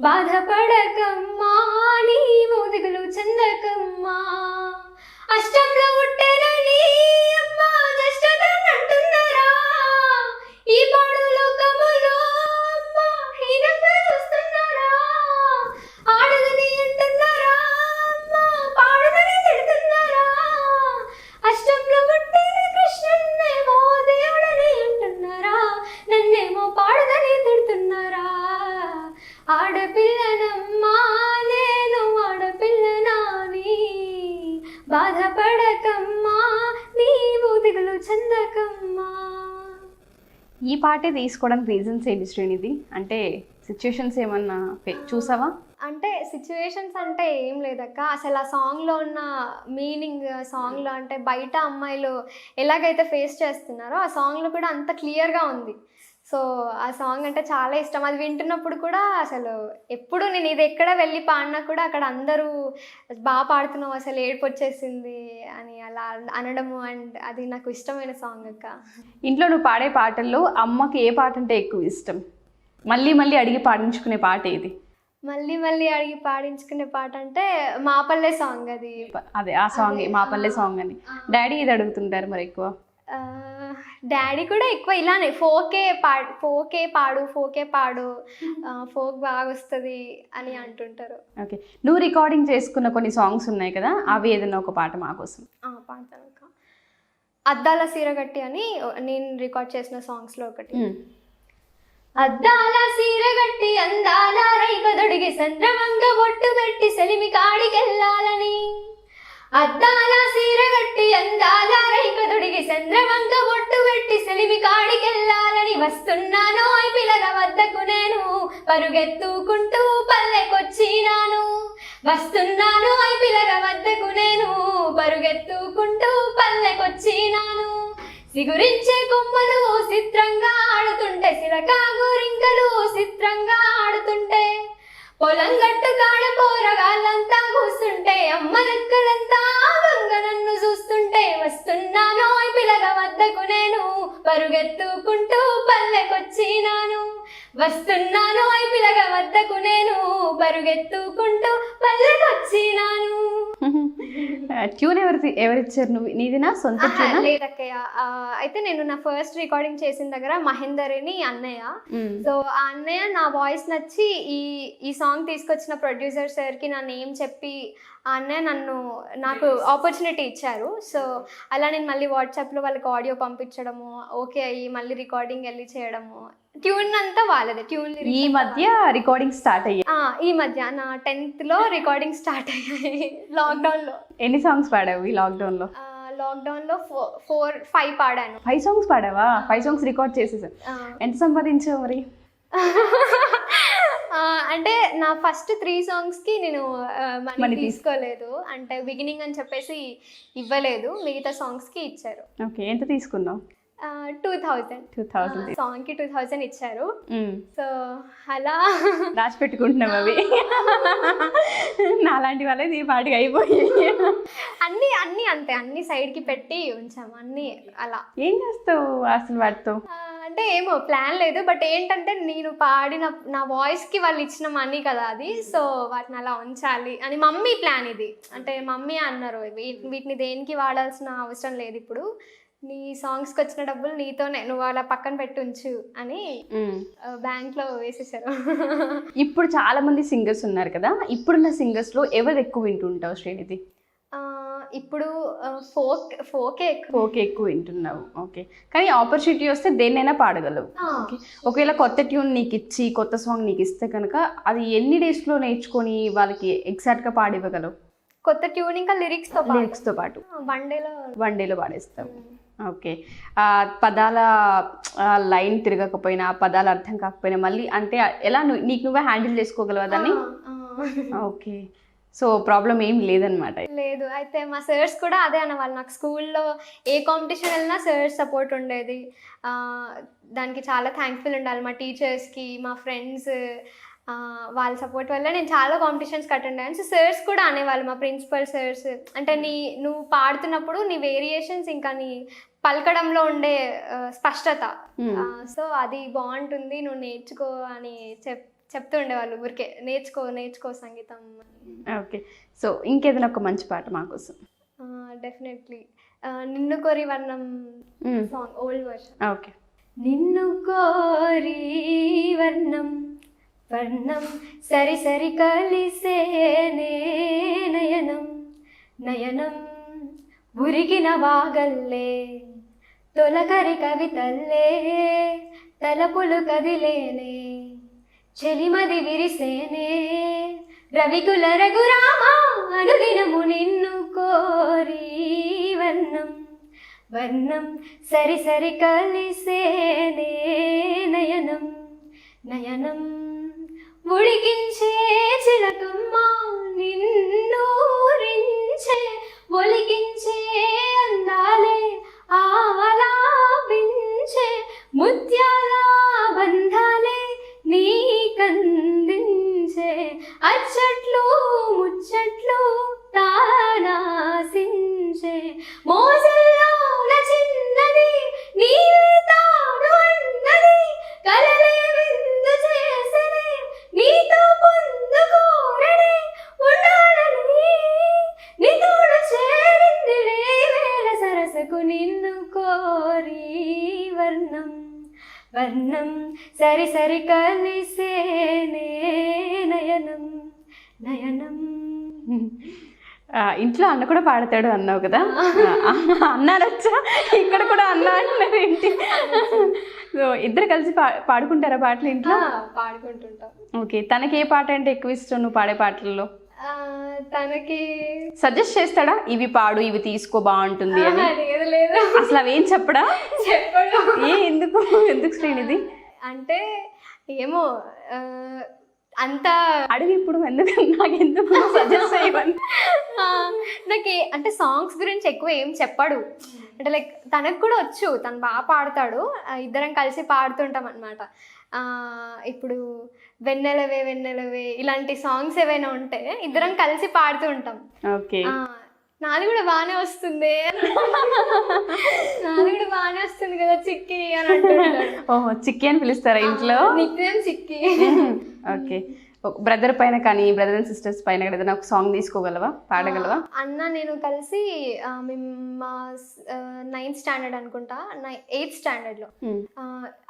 బాధపడకమ్మా నీవు దిగులు చెందకమ్మా. అష్టంలో పుట్టెనని అమ్మా జ్యేష్ఠతనంటున్నారా ఈ పాడు లోకములో అమ్మా హీనంగా చూస్తున్నారా. ఆడదని అంటున్నారా అమ్మా పాడదని తిడుతున్నారా. అష్టంలో పుట్టిన కృష్ణన్నేమో దేవుడని అంటున్నారా నన్నేమో పాడదని తిడుతున్నారా. ఆడపిల్లనమ్మా నేను ఆడపిల్లనాని బాధపడకమ్మా నీవు దిగులు చెందకమ్మా. ఈ పాటే తీసుకోవడానికి రీజన్స్ ఏంటి శ్రీనిధి? అంటే సిచ్యువేషన్స్ ఏమన్నా చూసావా? అంటే సిచ్యువేషన్స్ అంటే ఏం లేదక్క, అసలు ఆ సాంగ్లో ఉన్న మీనింగ్, సాంగ్లో అంటే బయట అమ్మాయిలు ఎలాగైతే ఫేస్ చేస్తున్నారో ఆ సాంగ్లో కూడా అంత క్లియర్గా ఉంది. సో ఆ సాంగ్ అంటే చాలా ఇష్టం. అది వింటున్నప్పుడు కూడా అసలు ఎప్పుడు నేను ఇది ఎక్కడ వెళ్ళి పాడినా కూడా అక్కడ అందరూ బాగా పాడుతున్నావు అసలు ఏడుపు వచ్చేసింది అని అలా అనడము. అండ్ అది నాకు ఇష్టమైన సాంగ్ అక్క. ఇంట్లో నువ్వు పాడే పాటల్లో అమ్మకి ఏ పాట అంటే ఎక్కువ ఇష్టం? మళ్ళీ మళ్ళీ అడిగి పాడించుకునే పాట ఏది? మళ్ళీ మళ్ళీ అడిగి పాడించుకునే పాట అంటే మా పల్లె సాంగ్. అది అదే ఆ సాంగ్ మా పల్లె సాంగ్ అని. డాడీ ఇది అడుగుతుంటారు మరి ఎక్కువ? డాడీ కూడా ఎక్కువ ఇలానే ఫోకే పాడు ఫోక్ బాగా వస్తుంది అని అంటుంటారు. ఓకే, నువ్వు రికార్డింగ్ చేసుకున్న కొన్ని సాంగ్స్ ఉన్నాయి కదా, అవి ఏదైనా ఒక పాట మా కోసం పాడతాను. అద్దాల సీరగట్టి అని నేను రికార్డ్ చేసిన సాంగ్స్లో ఒకటి. అద్దాల సీరగట్టి అందాల రైకదొడిగి చంద్రవంగ బొట్టు పెట్టి సెలిమి కాడికెళ్ళాలని, అద్దాల సీరగట్టి అందాల రైకదొడిగి చంద్రవంగ బొట్టు పెట్టి సెలిమి కాడికెళ్ళాలని, వస్తున్నాను ఐ పిల్లల వద్దకు నేను పరుగెత్తుకుంటూ పల్లెకొచ్చినాను, వస్తున్నాను ఐ పిల్లల వద్దకు నేను పరుగెత్తుకుంటూ పల్లెకొచ్చినాను, సిగురించే కొమ్మలు చిత్రంగా ఆడుతుంటే సిలకా గోరింకలు చిత్రంగా ఆడుతుంటే, పొలం గట్టు కాడ పోరగాళ్ళంతా కూస్తుంటే అమ్మలక్కలంతా వంగ నన్ను చూస్తుంటే, వస్తున్నాను ఐ పిల్లల వద్దకు నేను పరుగెత్తుకుంటూ పల్లెకొచ్చినాను, వస్తున్నాను ఐ పిల్లల వద్దకు నేను పరుగెత్తుకుంటూ పల్లెకొచ్చినాను. ట్యూన్ ఎవరిచ్చారు? నువ్వు నీదినా సొంత ట్యూనా? లేదక్కయ్య. అయితే నేను నా ఫస్ట్ రికార్డింగ్ చేసిన దగ్గర మహేందర్ అని అన్నయ్య, సో ఆ అన్నయ్య నా వాయిస్ నచ్చి ఈ సాంగ్ తీసుకొచ్చిన ప్రొడ్యూసర్ సార్కి నా నేమ్ చెప్పి ఆ అన్నయ్య నాకు ఆపర్చునిటీ ఇచ్చారు. సో అలా నేను మళ్ళీ వాట్సాప్లో వాళ్ళకి ఆడియో పంపించడము, ఓకే అయ్యి మళ్ళీ రికార్డింగ్ వెళ్ళి చేయడము, ట్యూన్ అంతా వాళ్ళదే. ట్యూన్ ఈ మధ్య రికార్డింగ్ స్టార్ట్ అయ్యాయి. ఈ మధ్య నా 10th లో రికార్డింగ్ స్టార్ట్ అయ్యాయి లాక్డౌన్లో. ఎన్ని సాంగ్స్ పాడావు ఈ లాక్డౌన్లో? లాక్డౌన్లో 5 పాడాను. 5 సాంగ్స్ పాడావా? 5 సాంగ్స్ రికార్డ్ చేసేసాను. ఎంత సంపాదించావు మరి? అంటే నా ఫస్ట్ 3 సాంగ్స్కి నేను మనీ తీసుకోలేదు, అంటే బిగినింగ్ అని చెప్పేసి ఇవ్వలేదు, మిగతా సాంగ్స్కి ఇచ్చారు. ఓకే, ఎంత తీసుకున్నావు? 2000 సాంగ్కి 2000 ఇచ్చారు. సో అలా దాచి పెట్టుకుంటున్నావు అవి. నాలాంటి వాళ్ళే ఈ పాటికి అయిపోయి అన్ని అంతే, అన్ని సైడ్కి పెట్టి ఉంచాము అన్ని. అలా ఏం చేస్తావు అసలు వాటితో? అంటే ఏమో ప్లాన్ లేదు, బట్ ఏంటంటే నేను పాడిన నా వాయిస్కి వాళ్ళు ఇచ్చిన మనీ కదా అది, సో వాటిని అలా ఉంచాలి అని మమ్మీ ప్లాన్. ఇది అంటే మమ్మీ అన్నారు వీటిని దేనికి వాడాల్సిన అవసరం లేదు, ఇప్పుడు నీ సాంగ్స్కి వచ్చిన డబ్బులు నీతోనే, నువ్వు అలా పక్కన పెట్టి ఉంచు అని బ్యాంక్లో వేసేసారు. ఇప్పుడు చాలా మంది సింగర్స్ ఉన్నారు కదా, ఇప్పుడున్న సింగర్స్లో ఎవరు ఎక్కువ వింటుంటావు శ్రీనిధి? ఇప్పుడు ఫోకే ఎక్కువ వింటున్నావు. ఓకే, కానీ ఆపర్చునిటీ వస్తే దేన్నైనా పాడగలవు. ఓకే, ఒకవేళ కొత్త ట్యూన్ నీకు ఇచ్చి కొత్త సాంగ్ నీకు ఇస్తే కనుక అది ఎన్ని డేస్లో నేర్చుకొని వాళ్ళకి ఎగ్జాక్ట్గా పాడివ్వగలవు? కొత్త ట్యూన్ ఇంకా లిరిక్స్తో పాటు వన్ డేలో పాడేస్తావు. ఓకే, పదాల లైన్ తిరగకపోయినా, పదాలు అర్థం కాకపోయినా మళ్ళీ అంటే ఎలా నీకు నువ్వే హ్యాండిల్ చేసుకోగలవా దాన్ని? ఓకే, సో ప్రాబ్లం ఏం లేదనమాట. లేదు, అయితే మా సార్స్ కూడా అదే అన్నవాళ్ళు, నాకు స్కూల్లో ఏ కాంపిటీషన్ వెళ్ళినా సార్స్ సపోర్ట్ ఉండేది, దానికి చాలా థ్యాంక్ఫుల్ ఉండాలి మా టీచర్స్కి, మా ఫ్రెండ్స్, వాళ్ళ సపోర్ట్ వల్ల నేను చాలా కాంపిటీషన్స్కి అటెండ్ అయ్యాను. సో సార్స్ కూడా అనేవాళ్ళు, మా ప్రిన్సిపల్ సార్స్, అంటే నువ్వు పాడుతున్నప్పుడు నీ వేరియేషన్స్ ఇంకా నీ పలకడంలో ఉండే స్పష్టత, సో అది బాగుంటుంది, నువ్వు నేర్చుకో అని చెప్తూ ఉండేవాళ్ళు ఊరికే, నేర్చుకో సంగీతం. ఓకే, సో ఇంకేదైనా ఒక మంచి పాట మాకోసం. డెఫినెట్లీ నిన్ను కోరి వర్ణం సాంగ్, ఓల్డ్ వర్షన్. ఓకే. నిన్ను కోరి వర్ణం వర్ణం సరి సరి కలిసేనే నయనం నయనం ఉరిగిన వాగల్లే తొలకరి కవితల్లే తలపులు కదిలేనే చెలిమది విరిసేనే రవికుల రఘురామ అనుదినము నిన్ను కోరి వర్ణం వర్ణం సరి సరి కలిసేనే నయనం నయనం ఉడికించే చిలకమ్మ నిన్నూరించే ఒలికించే అందాలే ఆలాపించే ముత్యాల బంధాలే నీకందించే అచ్చట్లు ముచ్చట్లు తానాసించే మోజల్లోన చిన్నది నీవే తాను అన్నది కలలే విందు చేసనే నీతో పొందుకోరనే ఉండాలని నీతోడు చేరింది వేల సరసకు నిన్ను కోరి వర్ణం వర్ణం సరి సరి కలిసేనే నయనం నయనం. ఇంట్లో అన్న కూడా పాడతాడు అన్నావు కదా, అన్నారచ్చా ఇక్కడ కూడా అన్న అంటున్నారు ఏంటి? సో ఇద్దరు కలిసి పాడుకుంటారా పాటలు ఇంట్లో? పాడుకుంటుంటాం. ఓకే, తనకి ఏ పాట అంటే ఎక్కువ ఇష్టం నువ్వు పాడే పాటల్లో? తనకి సజెస్ట్ చేస్తాడా, ఇవి పాడు ఇవి తీసుకో బాగుంటుంది అని? లేదు, అసలు అవేం చెప్పడా? చెప్పడు. ఎందుకు శ్రీనిధి? అంటే ఏమో అంత అడిగి ఇప్పుడు నాకెందుకు సజెస్ట్ చేయమని. నాకు అంటే సాంగ్స్ గురించి ఎక్కువ ఏం చెప్పాడు. అంటే లైక్ తనకు కూడా వచ్చు, తను బాగా పాడతాడు, ఇద్దరం కలిసి పాడుతుంటాం అనమాట. ఇప్పుడు వెన్నెలవే వెన్నెలవే ఇలాంటి సాంగ్స్ ఏవైనా ఉంటే ఇద్దరం కలిసి పాడుతూ ఉంటాం. ఓకే, నాది కూడా బాగానే వస్తుంది, నాది కూడా బాగానే వస్తుంది కదా చిక్కి అని అంటుంటాడు. ఓహో, చిక్కి అని పిలుస్తారా ఇంట్లో? నిక్నేమ్ చిక్కి. ఓకే, బ్రదర్ పైన కానీ బ్రదర్ అండ్ సిస్టర్స్ పైన ఏదైనా ఒక సాంగ్ తీసుకోగలవా, పాడగలవా? అన్న నేను కలిసి మేము మా 9th స్టాండర్డ్ అనుకుంటా, 8th స్టాండర్డ్లో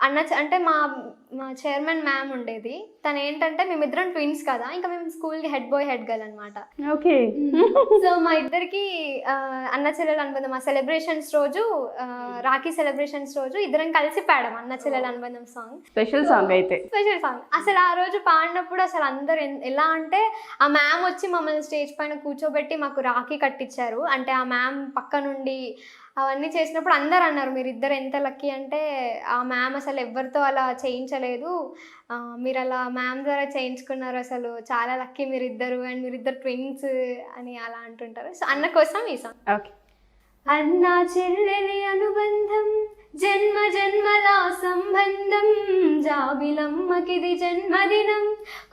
అన్న అంటే మా చైర్మన్ మ్యామ్ ఉండేది. తను ఏంటంటే మేమిద్దరం ట్విన్స్ కదా, ఇంకా మేము స్కూల్కి హెడ్ బాయ్ హెడ్ గర్ల్ అనమాట. ఓకే, సో మా ఇద్దరికి అన్న చెల్లెలు అనుబంధం. ఆ సెలబ్రేషన్స్ రోజు, రాఖీ సెలబ్రేషన్స్ రోజు ఇద్దరం కలిసి పాడాం అన్న చెల్లెలు అనుబంధం సాంగ్. స్పెషల్ సాంగ్ అయితే, స్పెషల్ సాంగ్. అసలు ఆ రోజు పాడినప్పుడు అసలు అందరు ఎలా అంటే ఆ మ్యామ్ వచ్చి మమ్మల్ని స్టేజ్ పైన కూర్చోబెట్టి మాకు రాఖీ కట్టించారు. అంటే ఆ మ్యామ్ పక్క నుండి అవన్నీ చేసినప్పుడు అందరు అన్నారు, మీరు ఇద్దరు ఎంత లక్కీ అంటే ఆ మ్యామ్ అసలు ఎవరితో అలా చేయించలేదు, మీరు అలా మ్యామ్ ద్వారా చేయించుకున్నారు, అసలు చాలా లక్కీ మీరిద్దరు, అండ్ మీరిద్దరు ట్విన్స్ అని అలా అంటుంటారు. సో అన్న కోసం ఈ సాంగ్. ఓకే. అన్నా చెల్లెలి అనుబంధం జన్మ జన్మల సంబంధం, జాబిలమ్మకిది జన్మదినం,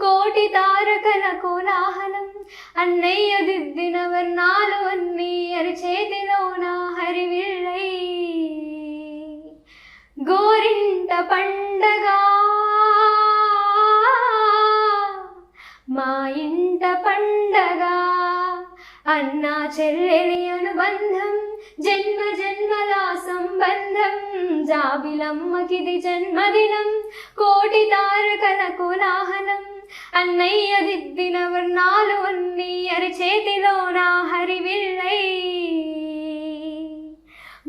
కోటి తారకల కోలాహలం, అన్నయ్య దిద్దిన వర్ణాలు అన్నీ అరిచేతిలోన హరివిల్లై, గోరింట పండగ మా ఇంట పండగ, అన్నా చెల్లెలి అనుబంధం జన్మ జన్మల సంబంధం, జాబిలమ్మకిది జన్మదినం, కోటి తారకల కోలాహలం, అన్నయ్య దిద్దిన వర్ణాలు అన్నీ అరిచేతిలోన హరివిల్లై,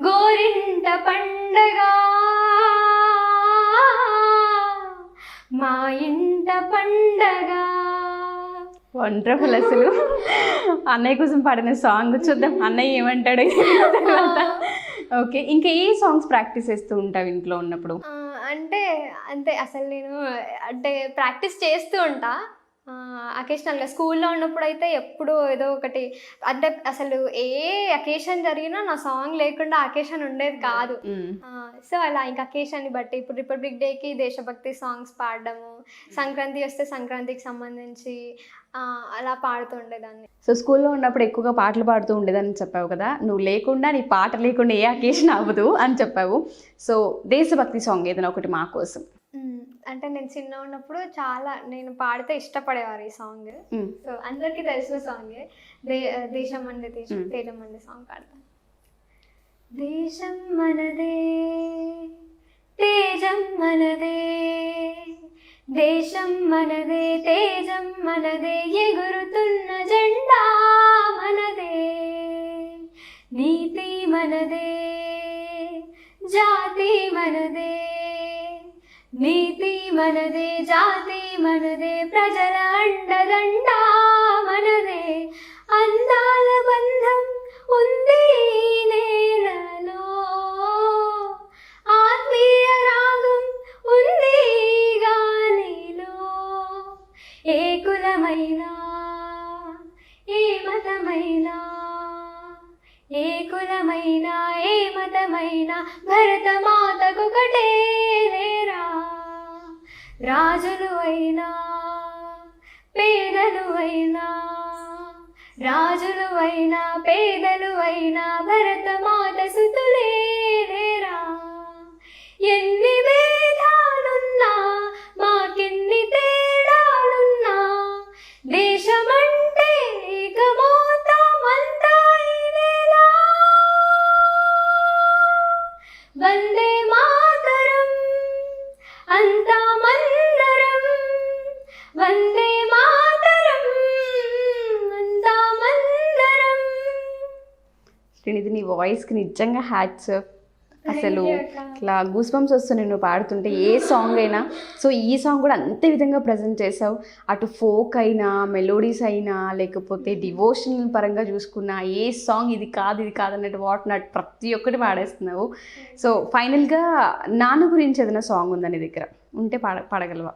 గోరింట పండగ మా ఇంట పండగ. వండర్ఫుల్. అసలు అన్నయ్య కోసం పాడిన సాంగ్ చూద్దాం అన్నయ్య ఏమంటాడు తర్వాత. ఓకే, ఇంకా ఏ సాంగ్స్ ప్రాక్టీస్ చేస్తూ ఉంటావు ఇంట్లో ఉన్నప్పుడు? అంటే అంతే, అసలు నేను అంటే ప్రాక్టీస్ చేస్తూ ఉంటా అకేషనల్గా. స్కూల్లో ఉన్నప్పుడు అయితే ఎప్పుడు ఏదో ఒకటి, అంటే అసలు ఏ అకేషన్ జరిగినా నా సాంగ్ లేకుండా అకేషన్ ఉండేది కాదు. సో అలా ఇంకా అకేషన్ని బట్టి, ఇప్పుడు రిపబ్లిక్ డేకి దేశభక్తి సాంగ్స్ పాడడము, సంక్రాంతి వస్తే సంక్రాంతికి సంబంధించి అలా పాడుతూ ఉండేదాన్ని. సో స్కూల్లో ఉన్నప్పుడు ఎక్కువగా పాటలు పాడుతూ ఉండేదని చెప్పావు కదా, నువ్వు లేకుండా నీ పాట లేకుండా ఏ అకేషన్ అవ్వదు అని చెప్పావు. సో దేశభక్తి సాంగ్ ఏదైనా ఒకటి మా కోసం. అంటే నేను చిన్న ఉన్నప్పుడు చాలా నేను పాడితే ఇష్టపడేవారు ఈ సాంగ్. సో అందరికీ తెలిసిన సాంగే, దేశం మనదే తేజం మనదే సాంగ్ పాడతాను. దేశం మనదే తేజం మనదే, దేశం మనదే తేజం మనదే, ఎగురుతున్న జెండా మనదే, నీతి మనదే జాతి మనదే, నీతి మనదే జాతి మనదే, ప్రజల అండదండ మనదే, అందాల బంధం ఉంది నేలలో, ఆత్మీయ రాగం ఉంది గాలిలో, ఏ కులమైనా ఏ మతమైనా, ఏ కులమైనా ఏ మతమైనా, భరత మాతకొకటే లేరా, రాజులు అయినా పేదలు అయినా, రాజులు అయినా పేదలు అయినా, భరత మాత సుతులే లేరా, ఎన్ని భేదాలున్నా మాకెన్ని తేడాలున్నా, దేశమంటే ఏకమౌతామంతా ఇదేలా, వందే మాతరం అంతా మందరం, వందే మాతరం అంతా మందరం, శ్రీనిధి, నీ వాయిస్కి నిజంగా హ్యాట్స్. అసలు Thank you, అక్క. ఇట్లా గూస్ బంప్స్ వస్తున్నాయి నువ్వు పాడుతుంటే, ఏ సాంగ్ అయినా. సో ఈ సాంగ్ కూడా అంతే విధంగా ప్రజెంట్ చేసావు. అటు ఫోక్ అయినా, మెలోడీస్ అయినా, లేకపోతే డివోషనల్ పరంగా చూసుకున్నా, ఏ సాంగ్ ఇది కాదు అన్నట్టు వాట్ నాట్ ప్రతి ఒక్కటి పాడేస్తున్నావు. సో ఫైనల్గా నాన్న గురించి ఏదైనా సాంగ్ ఉందా నీ దగ్గర? ఉంటే పాడగలవా?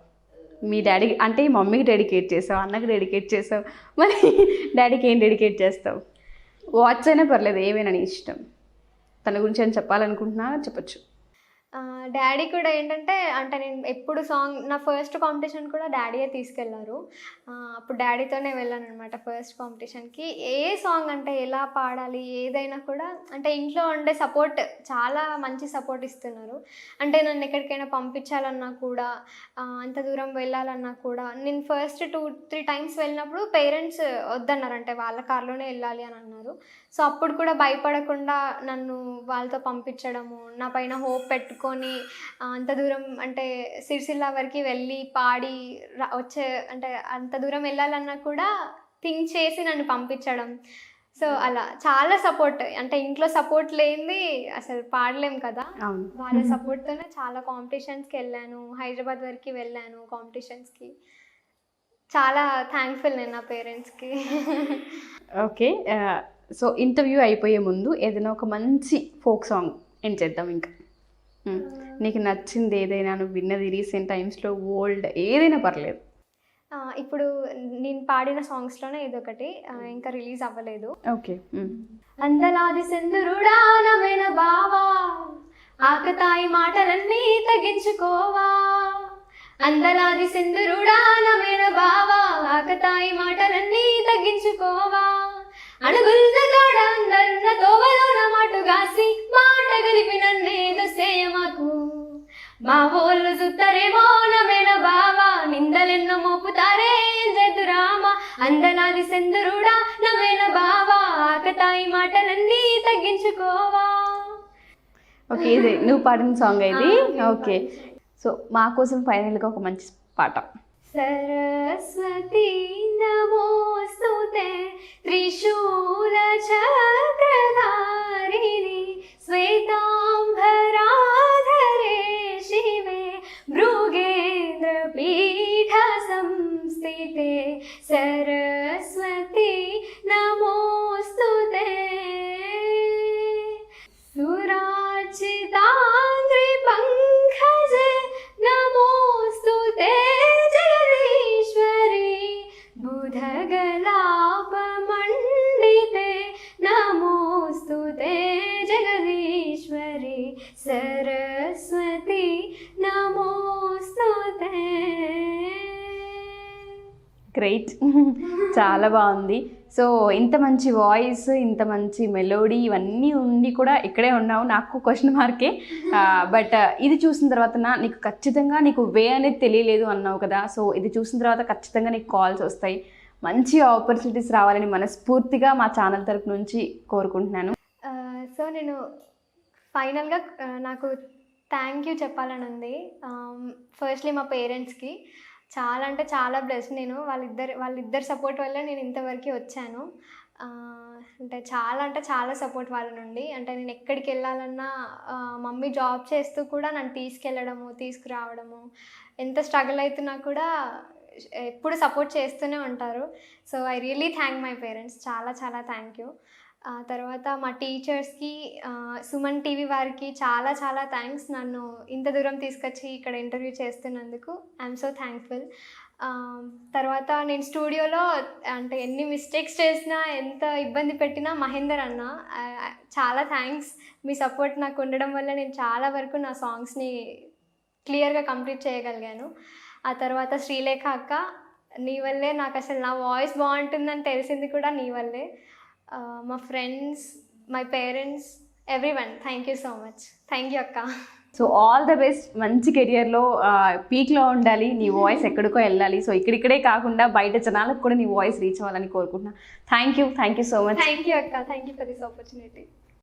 మీ డాడీ అంటే మమ్మీకి డెడికేట్ చేసావు, అన్నకి డెడికేట్ చేసావు, మరి డాడీకి ఏం డెడికేట్ చేస్తావు? వాట్స్ అయినా పర్లేదు, ఏమైనా నీ ఇష్టం. తన గురించి ఏం చెప్పాలనుకుంటున్నా చెప్పచ్చు. డాడీ కూడా ఏంటంటే, అంటే నేను ఎప్పుడు సాంగ్, నా ఫస్ట్ కాంపిటీషన్ కూడా డాడీయే తీసుకెళ్లారు. అప్పుడు డాడీతోనే వెళ్ళాను అనమాట ఫస్ట్ కాంపిటీషన్కి. ఏ సాంగ్ అంటే ఎలా పాడాలి ఏదైనా కూడా, అంటే ఇంట్లో ఉండే సపోర్ట్, చాలా మంచి సపోర్ట్ ఇస్తున్నారు. అంటే నన్ను ఎక్కడికైనా పంపించాలన్నా కూడా, అంత దూరం వెళ్ళాలన్నా కూడా, నేను ఫస్ట్ 2-3 టైమ్స్ వెళ్ళినప్పుడు పేరెంట్స్ వద్దన్నారు, అంటే వాళ్ళ కార్లోనే వెళ్ళాలి అని అన్నారు. సో అప్పుడు కూడా భయపడకుండా నన్ను వాళ్ళతో పంపించడము, నా పైన హోప్ పెట్టుకొని అంత దూరం, అంటే సిరిసిల్ల వరకు వెళ్ళి పాడి వచ్చే, అంటే అంత దూరం వెళ్ళాలన్నా కూడా థింక్ చేసి నన్ను పంపించడం. సో అలా చాలా సపోర్ట్, అంటే ఇంట్లో సపోర్ట్ లేనిది అసలు పాడలేం కదా. వాళ్ళ సపోర్ట్తోనే చాలా కాంపిటీషన్స్కి వెళ్ళాను, హైదరాబాద్ వరకు వెళ్ళాను కాంపిటీషన్స్కి. చాలా థ్యాంక్ఫుల్ నేను నా పేరెంట్స్కి. ఓకే, సో ఇంటర్వ్యూ అయిపోయే ముందు ఏదైనా ఒక మంచి ఫోక్ సాంగ్ ఎండ్ చేద్దాం. ఇంకా నీకు నచ్చింది ఏదైనా, నువ్వు విన్నది రీసెంట్ టైమ్స్లో, ఓల్డ్, ఏదైనా పర్లేదు. ఇప్పుడు నేను పాడిన సాంగ్స్లోనే ఇదొకటి, ఇంకా రిలీజ్ అవ్వలేదు. ఓకే. అందలాది సింధురుడా నవేన బావా, ఆకతాయి మాటలన్నీ తగ్గించుకోవా. అందలాది సింధురుడా నవేన బావా, ఆకతాయి మాటలన్నీ తగ్గించుకోవా. అడుగున్న కాడ అందరున్న తోవలోన మాటుగాసి, మాట గలిపి నన్నేదో సేయమాకు. మా ఓళ్ళు సుత్తరేమో నవేన బావా, నిందలెన్నో మోపుతారే జదురామ. అందలాది సింధురుడా నవేన బావా, ఆకతాయి మాటలన్నీ తగ్గించుకోవా. ఓకే, ఇది నువ్వు పాడిన సాంగ్ ఇది. ఓకే, సో మా కోసం ఫైనల్గా ఒక మంచి పాట. सरस्वती नमोस्तुते त्रिशूल चक्रधारिणि श्वेतांबराधरे शिवे भृगेन्द्र पीठ संस्थिते. सरस्वती नमोस्तुते सुरार्चितांग्रि पंकजे नमोस्तुते. बुधगलापमण्डिते नमोस्तुते जगदीश्वरी. सरस्वती नमोस्तुते. గ్రేట్, చాలా బాగుంది. సో ఇంత మంచి వాయిస్, ఇంత మంచి మెలోడీ, ఇవన్నీ ఉండి కూడా ఇక్కడే ఉన్నావు. నాకు క్వశ్చన్ మార్కే. బట్ ఇది చూసిన తర్వాత నీకు ఖచ్చితంగా నీకు వే అనేది తెలియలేదు అన్నావు కదా. సో ఇది చూసిన తర్వాత ఖచ్చితంగా నీకు కాల్స్ వస్తాయి, మంచి ఆపర్చునిటీస్ రావాలని మనస్ఫూర్తిగా మా ఛానల్ తరపు నుంచి కోరుకుంటున్నాను. సో నేను ఫైనల్గా నాకు థ్యాంక్ యూ చెప్పాలని ఉంది. ఫస్ట్లీ మా పేరెంట్స్కి చాలా, అంటే చాలా బ్లెస్. నేను వాళ్ళిద్దరు సపోర్ట్ వల్ల నేను ఇంతవరకు వచ్చాను. అంటే చాలా సపోర్ట్ వాళ్ళ నుండి. అంటే నేను ఎక్కడికి వెళ్ళాలన్నా మమ్మీ జాబ్ చేస్తూ కూడా నన్ను తీసుకెళ్ళడము, తీసుకురావడము, ఎంత స్ట్రగుల్ అవుతున్నా కూడా ఎప్పుడు సపోర్ట్ చేస్తూనే ఉంటారు. So I really thank my parents, చాలా థ్యాంక్ యూ. తర్వాత మా టీచర్స్కి, సుమన్ టీవీ వారికి చాలా థ్యాంక్స్, నన్ను ఇంత దూరం తీసుకొచ్చి ఇక్కడ ఇంటర్వ్యూ చేస్తున్నందుకు. I'm so thankful. తర్వాత నేను స్టూడియోలో అంటే ఎన్ని మిస్టేక్స్ చేసినా, ఎంత ఇబ్బంది పెట్టినా, మహేందర్ అన్న చాలా థ్యాంక్స్. మీ సపోర్ట్ నాకు ఉండడం వల్ల నేను చాలా వరకు నా సాంగ్స్ని క్లియర్గా కంప్లీట్ చేయగలిగాను. ఆ తర్వాత శ్రీలేఖ అక్క, నీ వల్లే నాకు అసలు నా వాయిస్ బాగుంటుందని తెలిసింది కూడా నీ వల్లే. మా friends, my parents, everyone, thank you so much. Thank you అక్క. సో ఆల్ ద బెస్ట్, మంచి కెరియర్లో పీక్లో ఉండాలి, నీ వాయిస్ ఎక్కడికో వెళ్ళాలి. సో ఇక్కడిక్కడే కాకుండా బయట జనాలకు కూడా నీ వాయిస్ రీచ్ అవ్వాలని కోరుకుంటున్నాను. Thank you so much. Thank you అక్క, thank you for this opportunity.